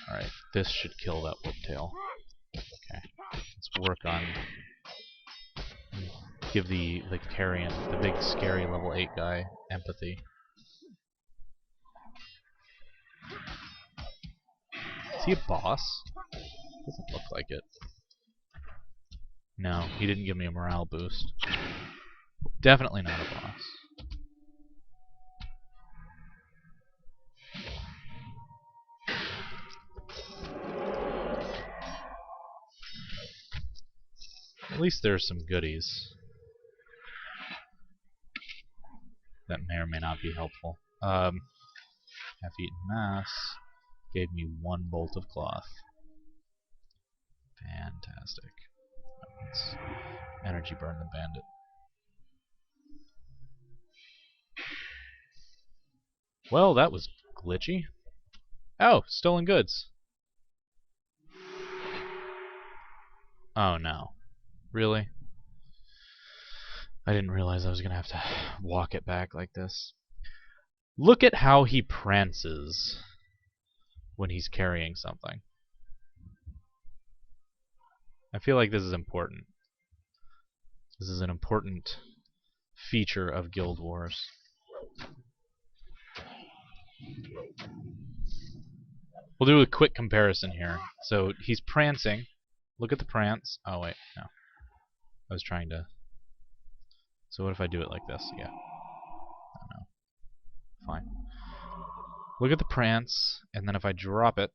Alright, this should kill that Whiptail. Okay, let's work on... give the Carrion, the big scary level 8 guy, empathy. Is he a boss? Doesn't look like it. No, he didn't give me a morale boost. Definitely not a boss. At least there's some goodies that may or may not be helpful. Half-eaten mass gave me 1 bolt of cloth. Fantastic. Let's energy burn the bandit. Well, that was glitchy. Oh, stolen goods. Oh no. Really? I didn't realize I was gonna have to walk it back like this. Look at how he prances when he's carrying something. I feel like this is important. This is an important feature of Guild Wars. We'll do a quick comparison here. So he's prancing. Look at the prance. Oh wait, no. I was trying to... So what if I do it like this? Yeah. I don't know. Fine. Look at the prance, and then if I drop it...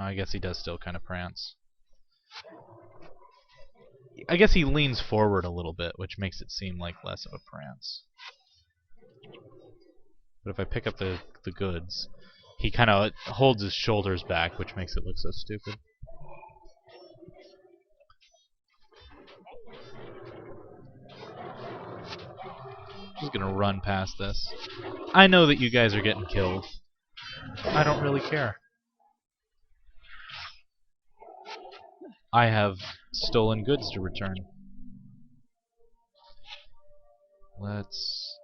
Oh, I guess he does still kind of prance. I guess he leans forward a little bit, which makes it seem like less of a prance. But if I pick up the goods, he kind of holds his shoulders back, which makes it look so stupid. Just gonna run past this. I know that you guys are getting killed. I don't really care. I have stolen goods to return. Let's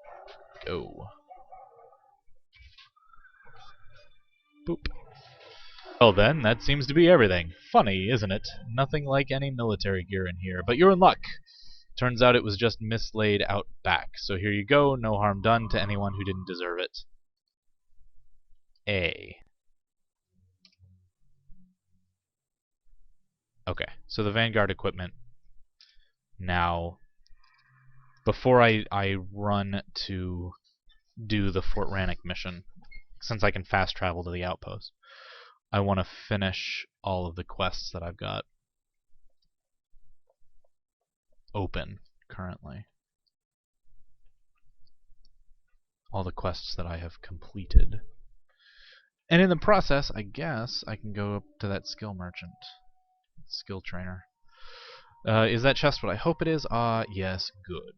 go. Boop. Well then, that seems to be everything. Funny, isn't it? Nothing like any military gear in here, but you're in luck. Turns out it was just mislaid out back. So here you go, no harm done to anyone who didn't deserve it. Okay, so the Vanguard equipment. Now, before I run to do the Fort Ranik mission, since I can fast travel to the outpost, I want to finish all of the quests that I've got open currently. All the quests that I have completed. And in the process, I guess, I can go up to that skill merchant. Skill trainer. Is that chest what I hope it is? Yes, good.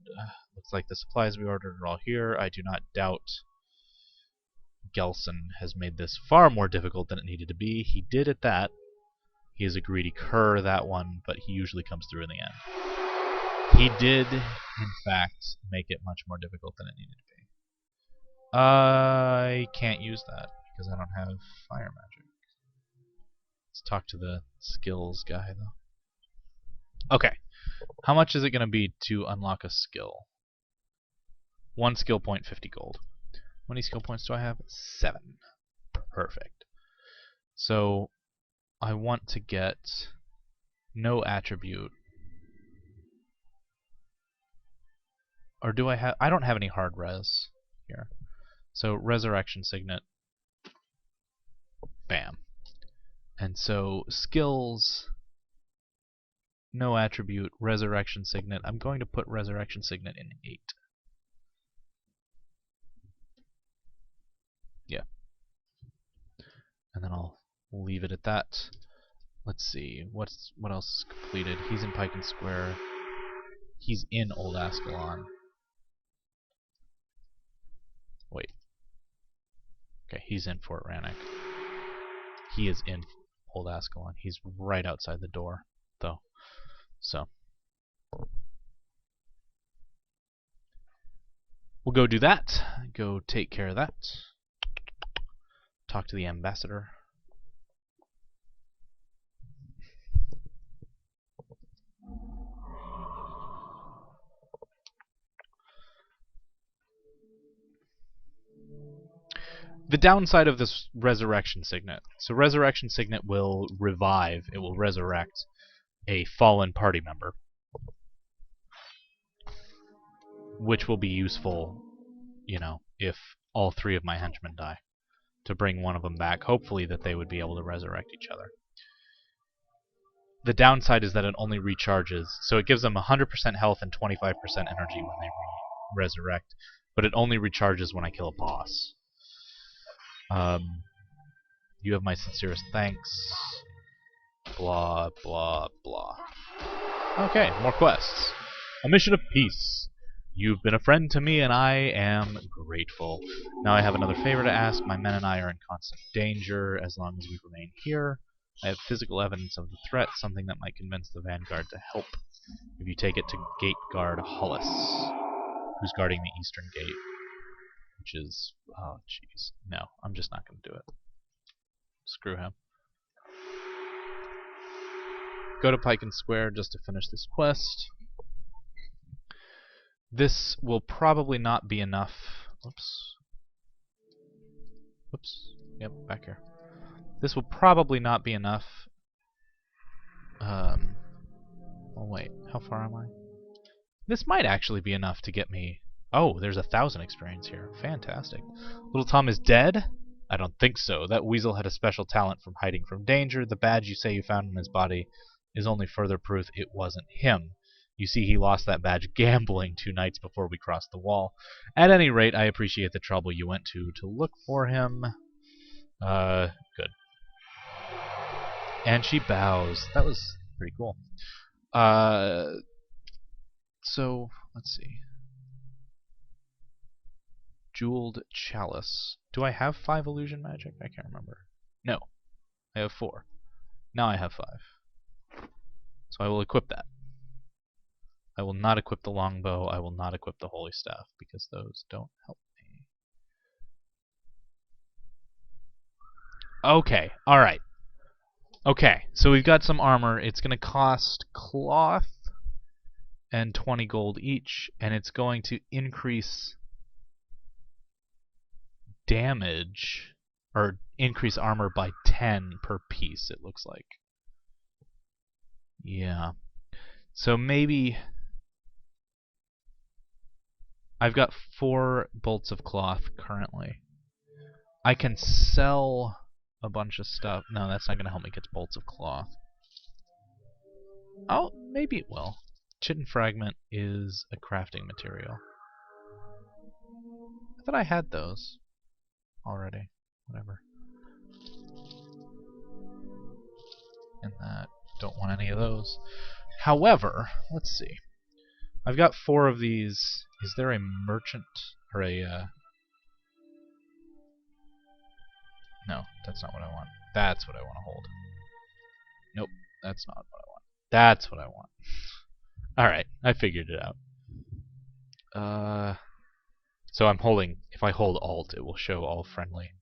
Looks like the supplies we ordered are all here. I do not doubt Gelson has made this far more difficult than it needed to be. He did at that. He is a greedy cur, that one, but he usually comes through in the end. He did, in fact, make it much more difficult than it needed to be. I can't use that because I don't have fire magic. Let's talk to the skills guy, though. Okay. How much is it going to be to unlock a skill? 1 skill point, 50 gold. How many skill points do I have? 7. Perfect. So, I want to get no attribute. Or do I have... I don't have any hard res here. So, Resurrection Signet. Bam. And so, skills... No attribute, Resurrection Signet. I'm going to put Resurrection Signet in 8. Yeah. And then I'll leave it at that. Let's see, what else is completed? He's in Pike and Square. He's in Old Ascalon. Wait. Okay, he's in Fort Ranik. He is in Old Ascalon. He's right outside the door, though. So we'll go do that. Go take care of that. Talk to the ambassador. The downside of this Resurrection Signet. So Resurrection Signet will revive, it will resurrect a fallen party member, which will be useful, you know, if all 3 of my henchmen die, to bring one of them back, hopefully that they would be able to resurrect each other. The downside is that it only recharges, so it gives them 100% health and 25% energy when they resurrect, but it only recharges when I kill a boss. You have my sincerest thanks. Blah, blah, blah. Okay, more quests. A mission of peace. You've been a friend to me, and I am grateful. Now I have another favor to ask. My men and I are in constant danger as long as we remain here. I have physical evidence of the threat, something that might convince the Vanguard to help. If you take it to Gate Guard Hollis, who's guarding the eastern gate, which is... oh, jeez. No, I'm just not going to do it. Screw him. Go to Pike and Square just to finish this quest. This will probably not be enough. Oops. Oops. Yep, back here. This will probably not be enough. Oh wait, how far am I? This might actually be enough to get me... oh, there's 1,000 experience here. Fantastic. Little Tom is dead? I don't think so. That weasel had a special talent from hiding from danger. The badge you say you found in his body is only further proof it wasn't him. You see, he lost that badge gambling 2 nights before we crossed the wall. At any rate, I appreciate the trouble you went to look for him. Good. And she bows. That was pretty cool. So, let's see. Jeweled Chalice. Do I have 5 illusion magic? I can't remember. No. I have 4. Now I have 5. So I will equip that. I will not equip the longbow. I will not equip the holy staff because those don't help me. Okay, alright. Okay, so we've got some armor. It's going to cost cloth and 20 gold each, and it's going to increase damage, or increase armor by 10 per piece, it looks like. Yeah. So maybe I've got 4 bolts of cloth currently. I can sell a bunch of stuff. No, that's not going to help me get bolts of cloth. Oh, maybe it will. Chitin fragment is a crafting material. I thought I had those already. Whatever. And that. Don't want any of those. However, let's see. I've got 4 of these. Is there a merchant or a no, that's not what I want. That's what I want to hold. Nope, that's not what I want. That's what I want. Alright, I figured it out. So I'm holding, if I hold Alt, it will show all friendly.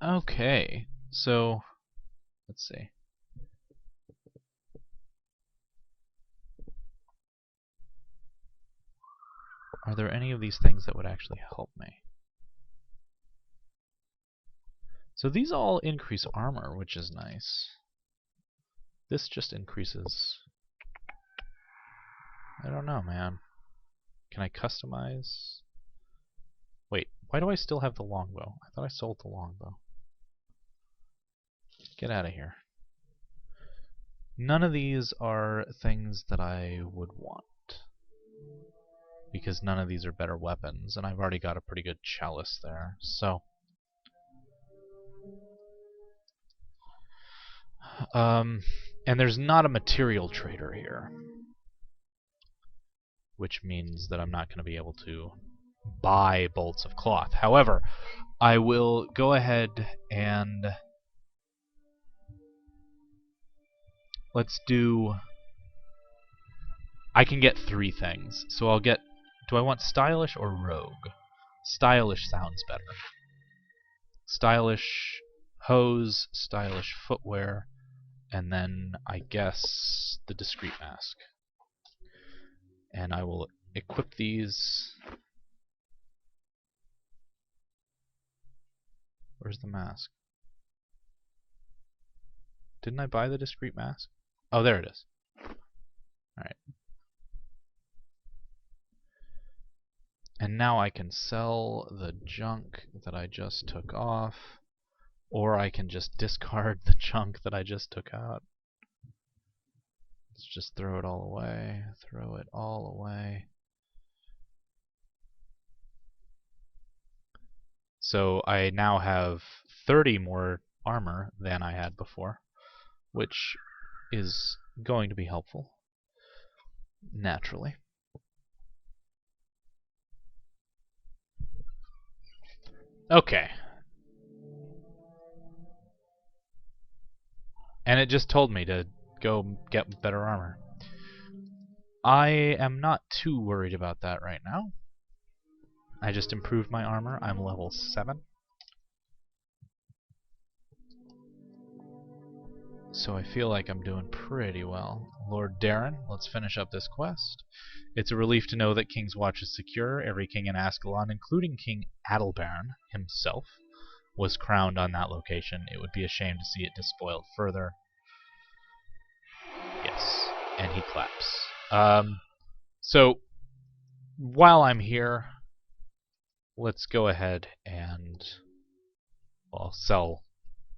Okay, so, let's see. Are there any of these things that would actually help me? So these all increase armor, which is nice. This just increases... I don't know, man. Can I customize? Wait, why do I still have the longbow? I thought I sold the longbow. Get out of here. None of these are things that I would want, because none of these are better weapons, and I've already got a pretty good chalice there. So, and there's not a material trader here, which means that I'm not going to be able to buy bolts of cloth. However, I will go ahead and let's do... I can get 3 things. So I'll get... Do I want stylish or rogue? Stylish sounds better. Stylish hose, stylish footwear, and then I guess the discreet mask. And I will equip these... Where's the mask? Didn't I buy the discreet mask? Oh, there it is. Alright. And now I can sell the junk that I just took off, or I can just discard the junk that I just took out. Let's just throw it all away. Throw it all away. So I now have 30 more armor than I had before, which is going to be helpful, naturally. Okay. And it just told me to go get better armor. I am not too worried about that right now. I just improved my armor. I'm level 7. So I feel like I'm doing pretty well. Lord Darren, let's finish up this quest. It's a relief to know that King's Watch is secure. Every king in Ascalon, including King Adalbaron himself, was crowned on that location. It would be a shame to see it despoiled further. Yes, and he claps. So, while I'm here, let's go ahead and, well, sell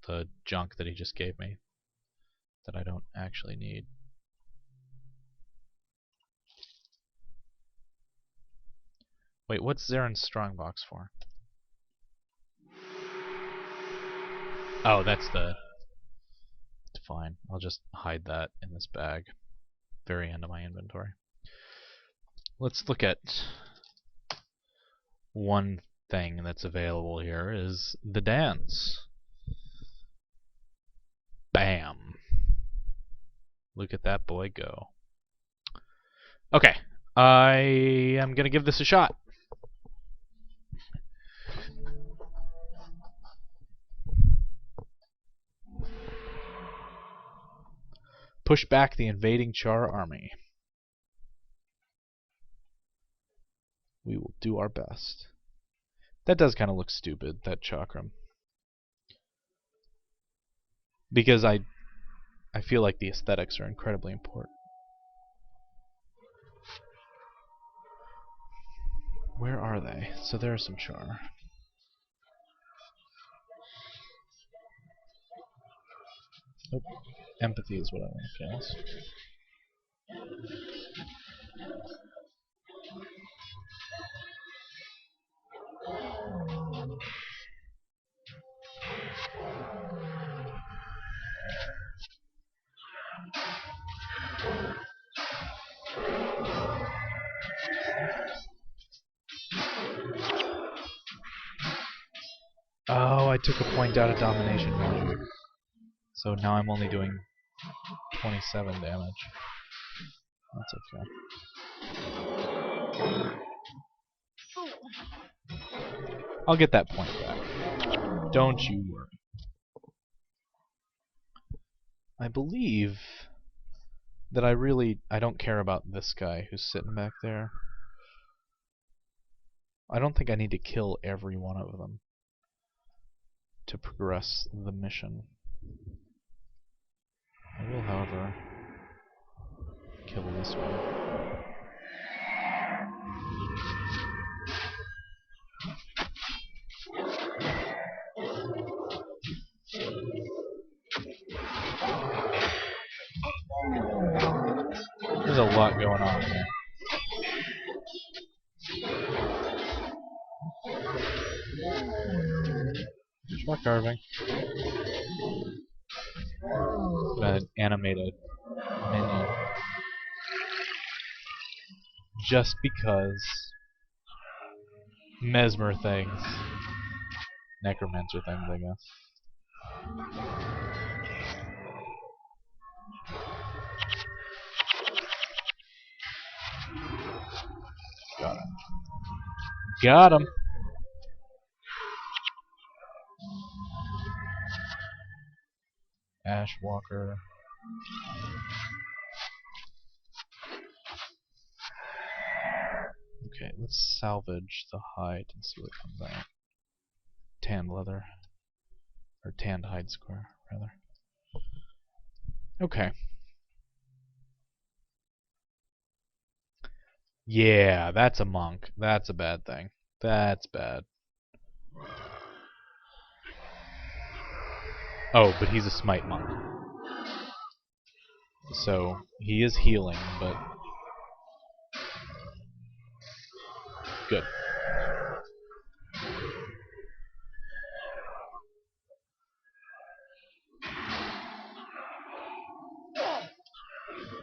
the junk that he just gave me that I don't actually need. Wait, what's Zaren's strongbox for? Oh, that's the... Fine, I'll just hide that in this bag. Very end of my inventory. Let's look at one thing that's available here is the dance. Bam. Look at that boy go. Okay, I am going to give this a shot. Push back the invading Char army. We will do our best. That does kind of look stupid, that chakram. Because I feel like the aesthetics are incredibly important. Where are they? So there are some Char. Oh, empathy is what I want to cast. Oh, I took a point out of domination magic. So now I'm only doing 27 damage. That's okay. I'll get that point back. Don't you worry. I believe that I don't care about this guy who's sitting back there. I don't think I need to kill every one of them to progress the mission. I will, however, kill this one. There's a lot going on here. Shark carving. Gonna animate a minion. Just because mesmer things. Necromancer things, I guess. Got him. Got him! Ashwalker. Okay, let's salvage the hide and see what comes out. Tanned leather. Or tanned hide square, rather. Okay. Yeah, that's a monk. That's a bad thing. That's bad. Oh, but he's a smite monk. So, he is healing, but... Good.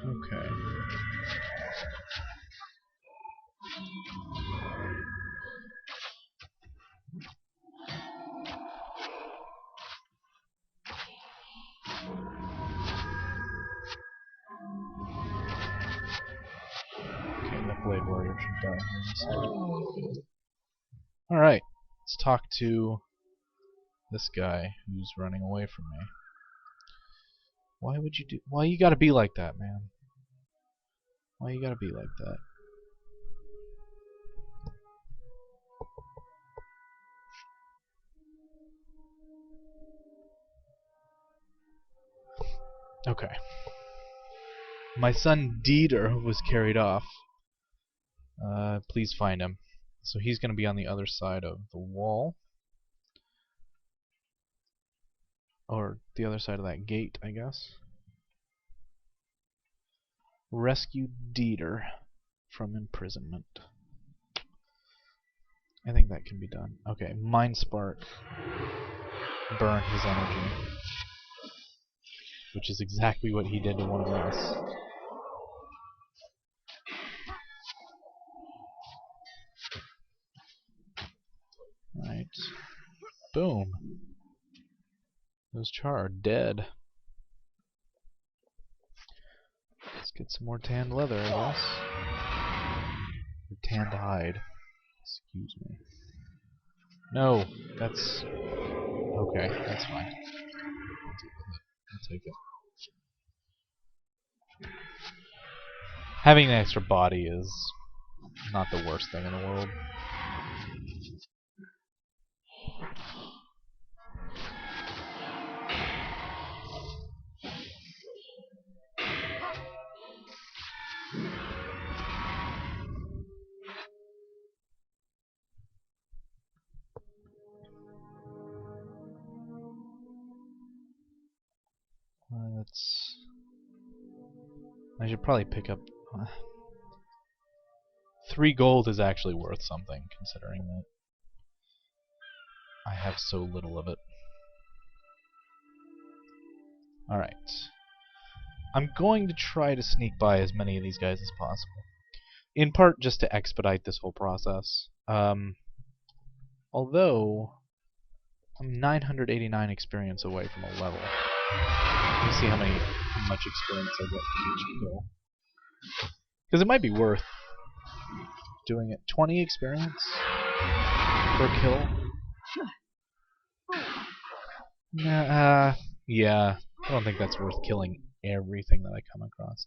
Okay. Okay, that Blade Warrior should die here in a second. Alright, let's talk to this guy who's running away from me. Why would you do... Why you gotta be like that, man? Why you gotta be like that? Okay. My son Dieter was carried off. Please find him. So he's gonna be on the other side of the wall. Or the other side of that gate, I guess. Rescue Dieter from imprisonment. I think that can be done. Okay, Mind Spark. Burn his energy. Which is exactly what he did to one of us. Right. Boom. Those Char are dead. Let's get some more tanned leather, I guess. Or tanned hide. Excuse me. No, that's... Okay, that's fine. I'll take it. Having an extra body is not the worst thing in the world. I should probably pick up... 3 gold is actually worth something, considering that I have so little of it. Alright. I'm going to try to sneak by as many of these guys as possible. In part, just to expedite this whole process. Although, I'm 989 experience away from a level. Let me see how much experience I get from each kill. Because it might be worth doing it. 20 experience per kill? Nah, yeah. I don't think that's worth killing everything that I come across.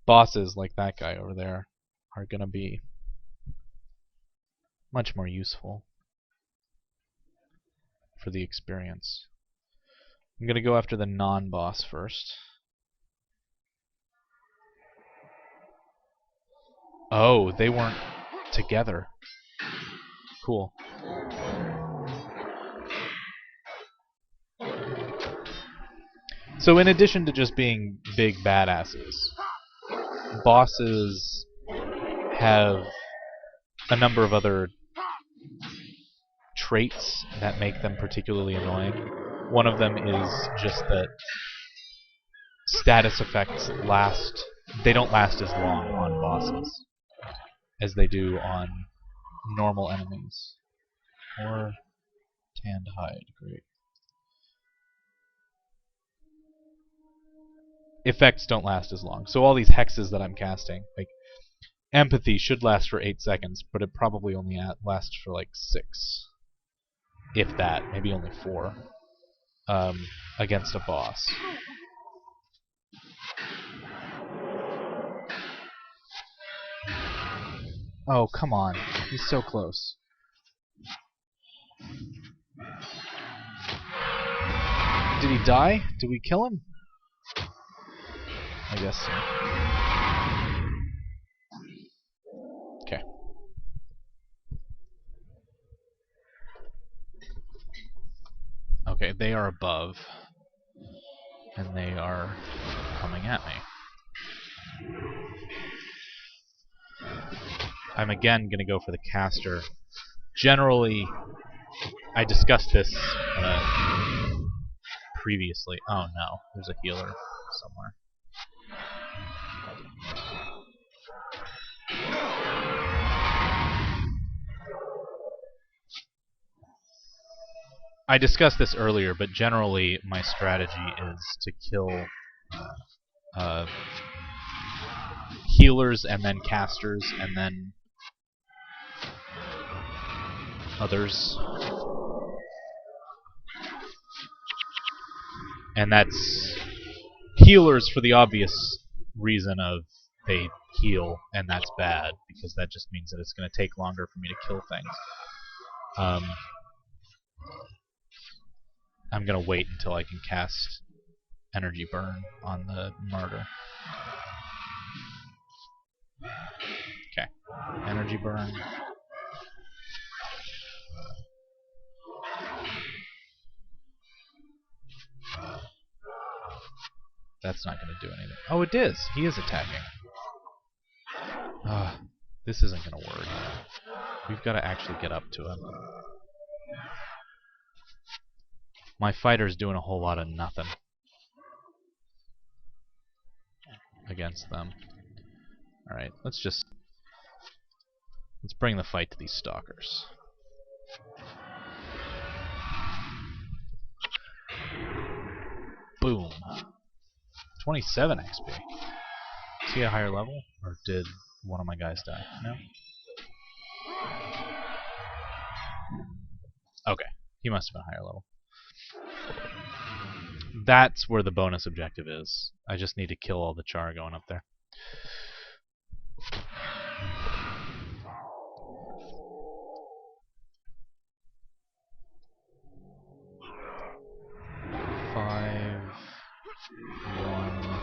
Bosses like that guy over there are gonna be much more useful for the experience. I'm gonna go after the non-boss first. Oh, they weren't together. Cool. So in addition to just being big badasses, bosses have a number of other traits that make them particularly annoying. One of them is just that status effects they don't last as long on bosses as they do on normal enemies. Or tanned hide, great. Effects don't last as long. So all these hexes that I'm casting, like empathy should last for 8 seconds, but it probably only lasts for like 6. If that, maybe only 4. Against a boss. Oh, come on. He's so close. Did he die? Did we kill him? I guess so. Okay. Okay, they are above. And they are coming at me. I'm again going to go for the caster. Generally, I discussed this previously. Oh no, there's a healer somewhere. I discussed this earlier, but generally my strategy is to kill healers and then casters and then others. And that's healers for the obvious reason of they heal, and that's bad, because that just means that it's going to take longer for me to kill things. I'm going to wait until I can cast energy burn on the martyr. Okay. Energy burn. That's not going to do anything. Oh, it is. He is attacking. This isn't going to work. We've got to actually get up to him. My fighter's doing a whole lot of nothing against them. Alright, let's bring the fight to these stalkers. Boom. 27 XP. Is he a higher level? Or did one of my guys die? No? Okay. He must have been a higher level. That's where the bonus objective is. I just need to kill all the char going up there. 1,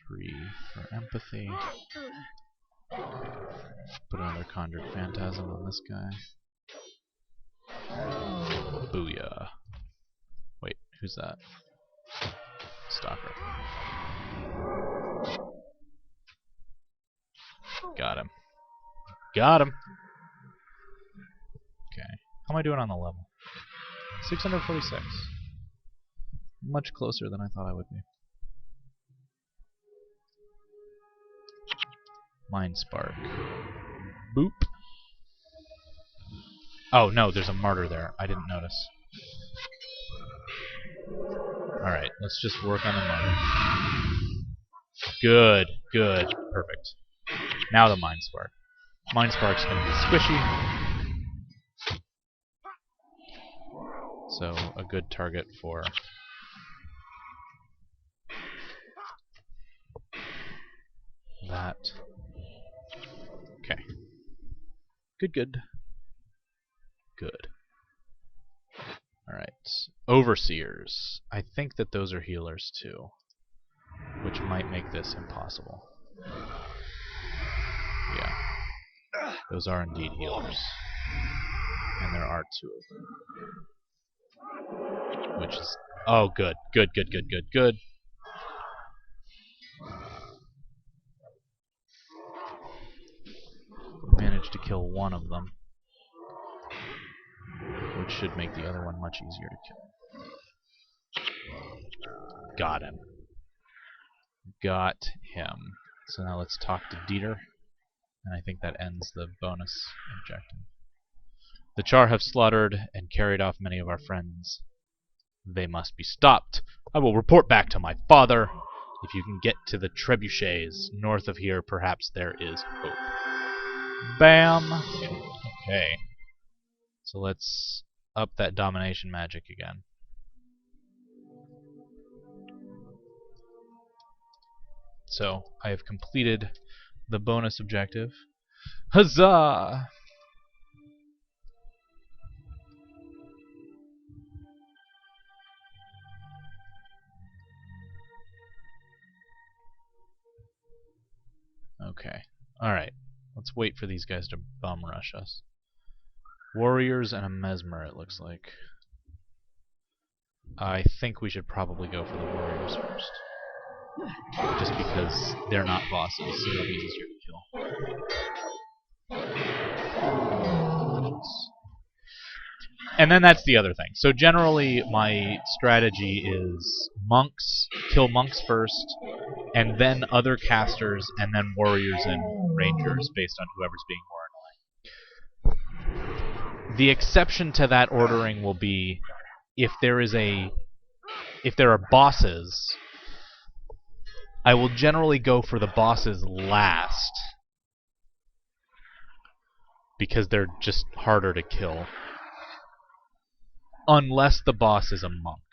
3 for empathy. Put another Conjured Phantasm on this guy. Booyah. Wait, who's that? Stalker. Got him. Got him! Okay. How am I doing on the level? 646. Much closer than I thought I would be. Mind Spark. Boop. Oh, no, there's a martyr there. I didn't notice. Alright, let's just work on the martyr. Good, good, perfect. Now the Mind Spark. Mind Spark's going to be squishy. So, a good target for... that. Okay. Good, good. Good. Alright. Overseers. I think that those are healers too, which might make this impossible. Yeah. Those are indeed healers. And there are 2 of them. Which is... oh, good. Good, good, good, good, good. Managed to kill one of them, which should make the other one much easier to kill. Got him. Got him. So now let's talk to Dieter, and I think that ends the bonus objective. The Char have slaughtered and carried off many of our friends. They must be stopped. I will report back to my father. If you can get to the trebuchets north of here, perhaps there is hope. Bam! Okay. So let's up that domination magic again. So, I have completed the bonus objective. Huzzah! Okay. Alright. Let's wait for these guys to bum rush us. Warriors and a mesmer, it looks like. I think we should probably go for the warriors first. Just because they're not bosses, so they'll be easier to kill. And then that's the other thing. So generally, my strategy is monks, kill monks first, and then other casters, and then warriors and rangers, based on whoever's being more annoying. The exception to that ordering will be if there are bosses, I will generally go for the bosses last, because they're just harder to kill. Unless the boss is a monk.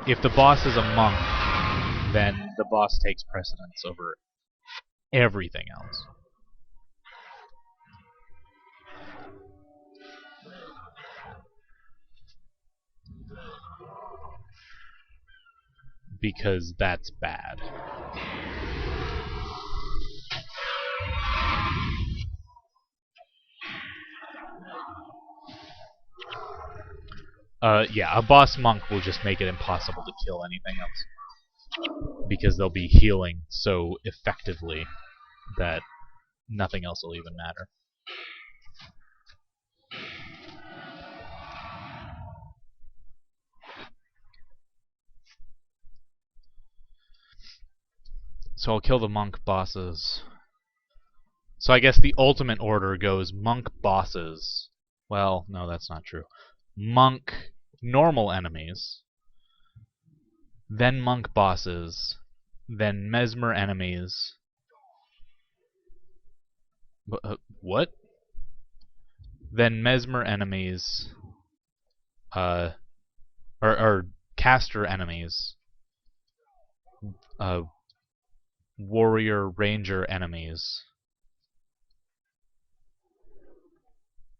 If the boss is a monk, then the boss takes precedence over everything else. Because that's bad. Yeah, a boss monk will just make it impossible to kill anything else. Because they'll be healing so effectively that nothing else will even matter. So I'll kill the monk bosses. So I guess the ultimate order goes monk bosses. Well, no, that's not true. Monk normal enemies, then monk bosses, then mesmer enemies. What? Then mesmer enemies, or caster enemies, warrior ranger enemies,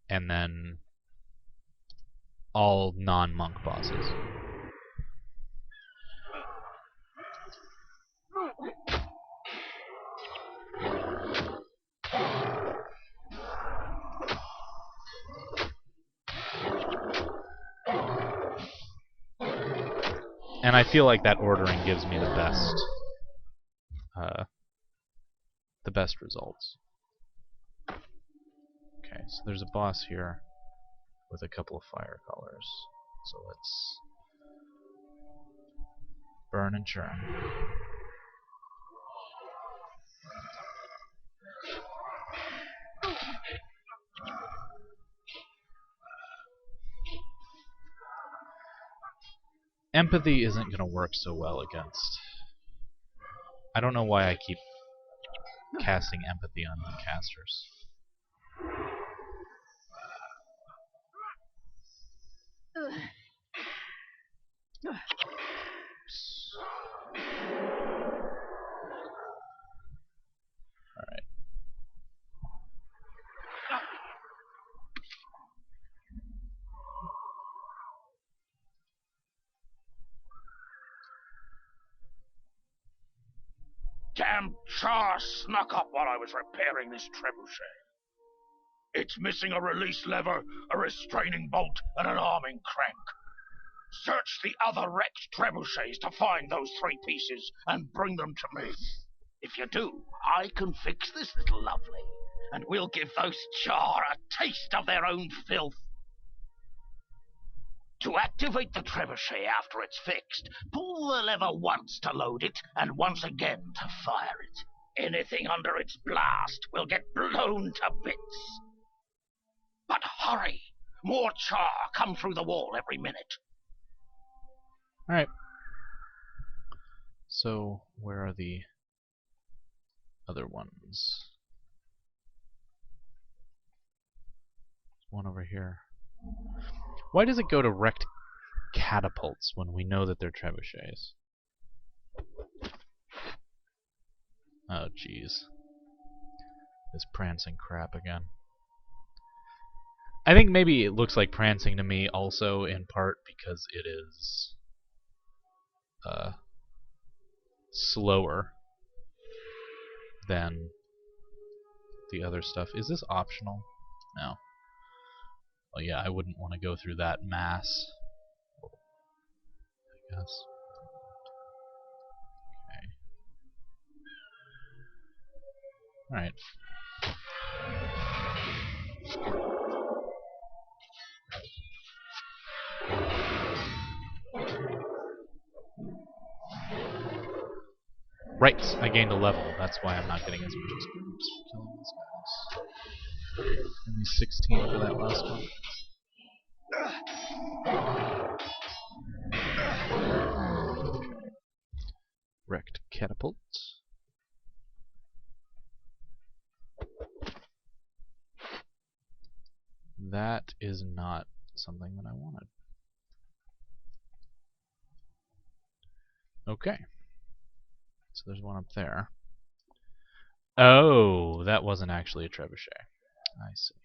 and then all non-monk bosses. And I feel like that ordering gives me the best results. Okay, so there's a boss here with a couple of fire colors. So let's burn and churn. Empathy isn't going to work so well against... I don't know why I keep casting empathy on new casters. Alright. Damn Char snuck up while I was repairing this trebuchet. It's missing a release lever, a restraining bolt, and an arming crank. Search the other wrecked trebuchets to find those 3 pieces and bring them to me. If you do, I can fix this little lovely, and we'll give those Char a taste of their own filth. To activate the trebuchet after it's fixed, pull the lever once to load it, and once again to fire it. Anything under its blast will get blown to bits. But hurry! More Char come through the wall every minute. Alright. So, where are the other ones? One over here. Why does it go to wrecked catapults when we know that they're trebuchets? Oh, jeez. This prancing crap again. I think maybe it looks like prancing to me also in part because it is slower than the other stuff. Is this optional? No. Oh yeah, I wouldn't want to go through that mass. I guess. Okay. Alright. Right, I gained a level. That's why I'm not getting as much experience for killing these guys. Only 16 for that last one. Wrecked catapult. That is not something that I wanted. Okay. So there's one up there. Oh, that wasn't actually a trebuchet. I see.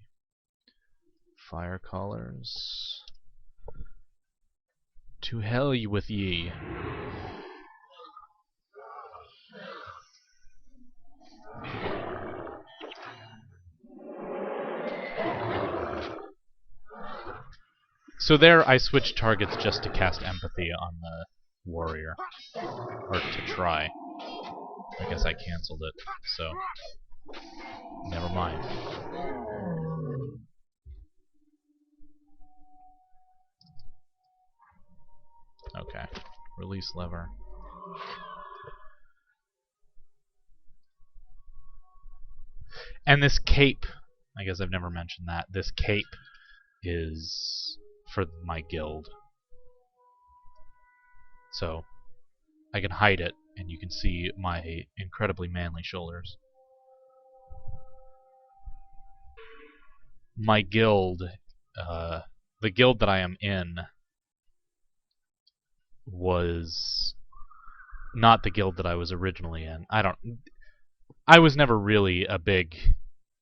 Fire callers. To hell with ye. So there I switched targets just to cast empathy on the warrior. Or to try. I guess I cancelled it, so never mind. Okay. Release lever. And this cape, I guess I've never mentioned that. This cape is for my guild. So I can hide it, and you can see my incredibly manly shoulders. My guild, the guild that I am in, was not the guild that I was originally in. I was never really a big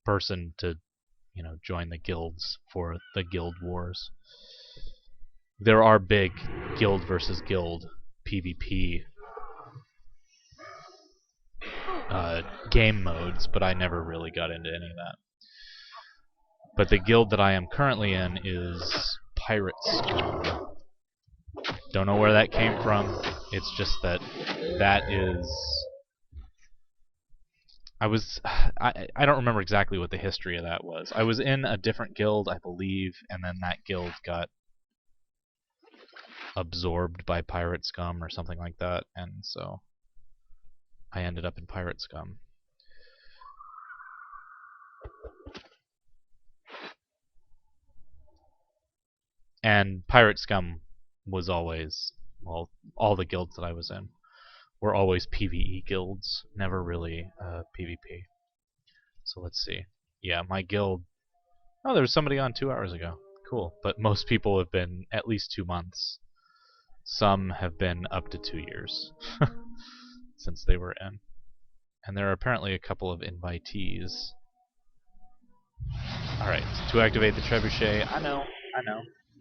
person to, join the guilds for the guild wars. There are big guild versus guild PvP game modes, but I never really got into any of that. But the guild that I am currently in is Pirate Scum. Don't know where that came from. It's just that is... I don't remember exactly what the history of that was. I was in a different guild, I believe, and then that guild got absorbed by Pirate Scum or something like that, and so I ended up in Pirate Scum. And Pirate Scum was always, well, all the guilds that I was in were always PvE guilds, never really PvP. So let's see. Yeah, my guild... Oh, there was somebody on 2 hours ago. Cool. But most people have been at least 2 months. Some have been up to 2 years since they were in. And there are apparently a couple of invitees. Alright, to activate the trebuchet, I know.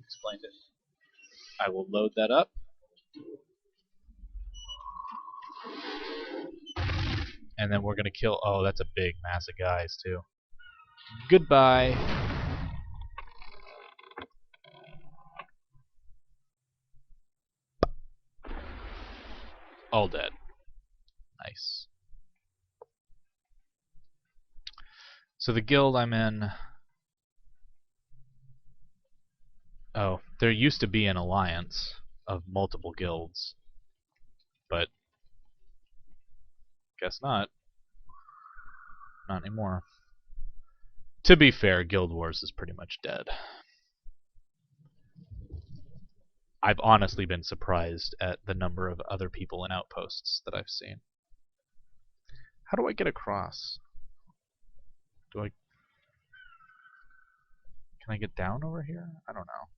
Explained it. I will load that up. And then we're going to kill... Oh, that's a big mass of guys, too. Goodbye. All dead. Nice. So the guild I'm in... Oh, there used to be an alliance of multiple guilds. But... guess not. Not anymore. To be fair, Guild Wars is pretty much dead. I've honestly been surprised at the number of other people in outposts that I've seen. How do I get across? Can I get down over here? I don't know.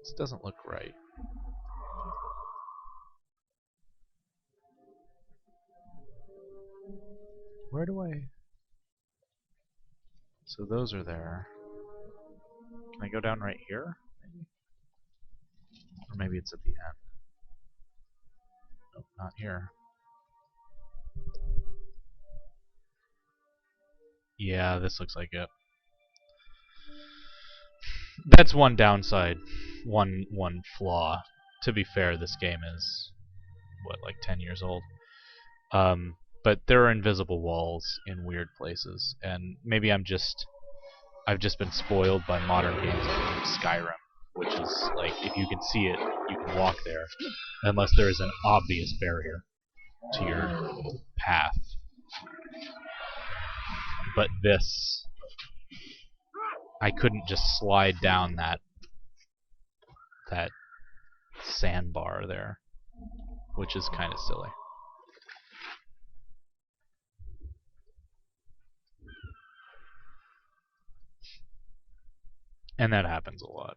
This doesn't look right. Where do I... So those are there. Can I go down right here? Maybe? Or maybe it's at the end. Nope, not here. Yeah, this looks like it. That's one downside. One flaw. To be fair, this game is, what, like 10 years old? But there are invisible walls in weird places, and maybe I've just been spoiled by modern games like Skyrim, which is like, if you can see it, you can walk there, unless there is an obvious barrier to your path. But this, I couldn't just slide down that sandbar there, which is kind of silly. And that happens a lot.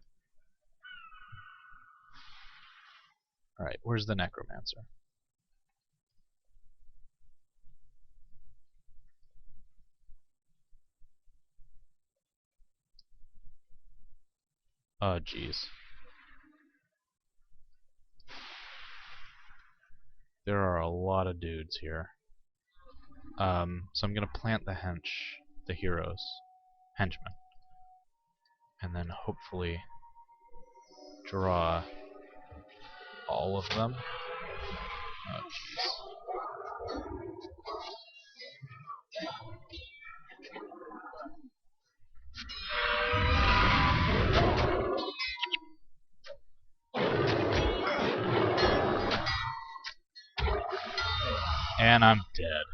Alright, where's the necromancer? Oh, jeez. There are a lot of dudes here. So I'm gonna plant the henchmen. And then hopefully draw all of them. Oh, jeez. And I'm dead.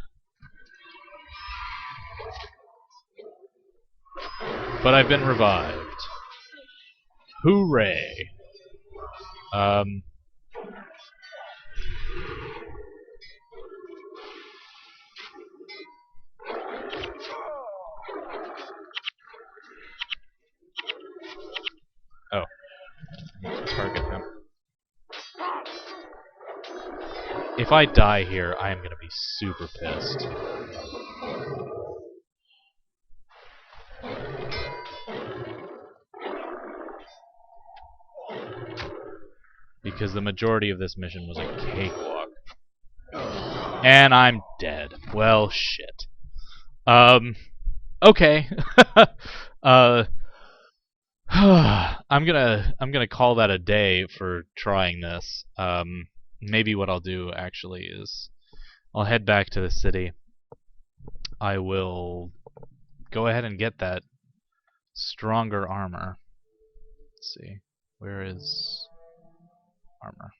But I've been revived. Hooray! Oh. Target him. If I die here, I am gonna be super pissed. because the majority of this mission was a cakewalk. And I'm dead. Well, shit. Okay. I'm gonna call that a day for trying this. Maybe what I'll do actually is I'll head back to the city. I will go ahead and get that stronger armor. Let's see. Where is armor?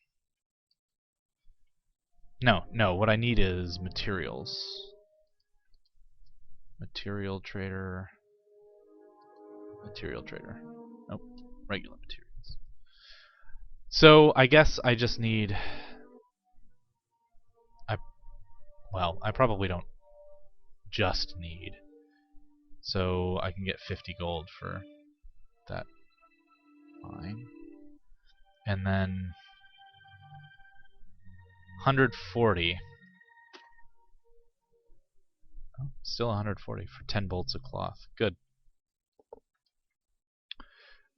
No, what I need is materials. Material trader. Nope, regular materials. So I guess I just need... I probably don't just need. So I can get 50 gold for that. Fine. And then 140. Oh, still 140 for 10 bolts of cloth. Good.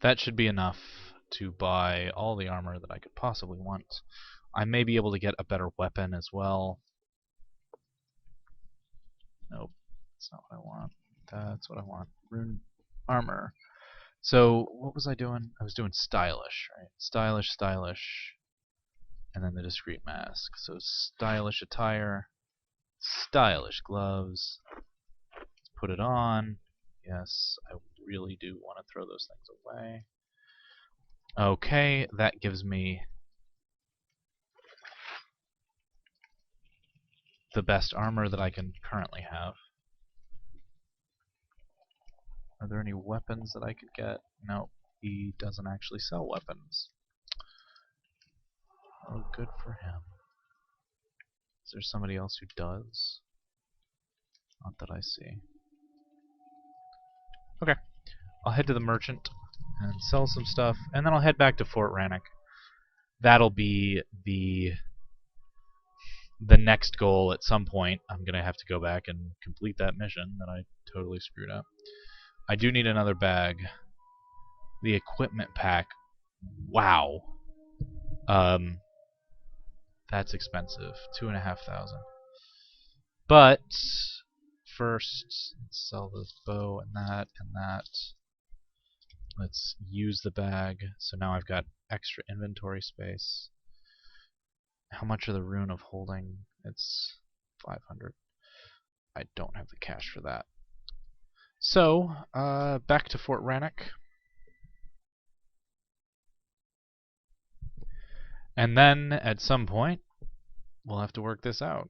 That should be enough to buy all the armor that I could possibly want. I may be able to get a better weapon as well. Nope, that's not what I want. That's what I want. Rune armor. So, what was I doing? I was doing stylish, right? Stylish, and then the discreet mask. So, stylish attire, stylish gloves. Let's put it on. Yes, I really do want to throw those things away. Okay, that gives me the best armor that I can currently have. Are there any weapons that I could get? No, he doesn't actually sell weapons. Oh, good for him. Is there somebody else who does? Not that I see. Okay, I'll head to the merchant and sell some stuff, and then I'll head back to Fort Ranik. That'll be the next goal at some point. I'm going to have to go back and complete that mission that I totally screwed up. I do need another bag. The equipment pack. Wow. That's expensive. 2,500. But first, let's sell this bow and that and that. Let's use the bag. So now I've got extra inventory space. How much are the rune of holding? It's 500. I don't have the cash for that. So, back to Fort Ranik. And then, at some point, we'll have to work this out.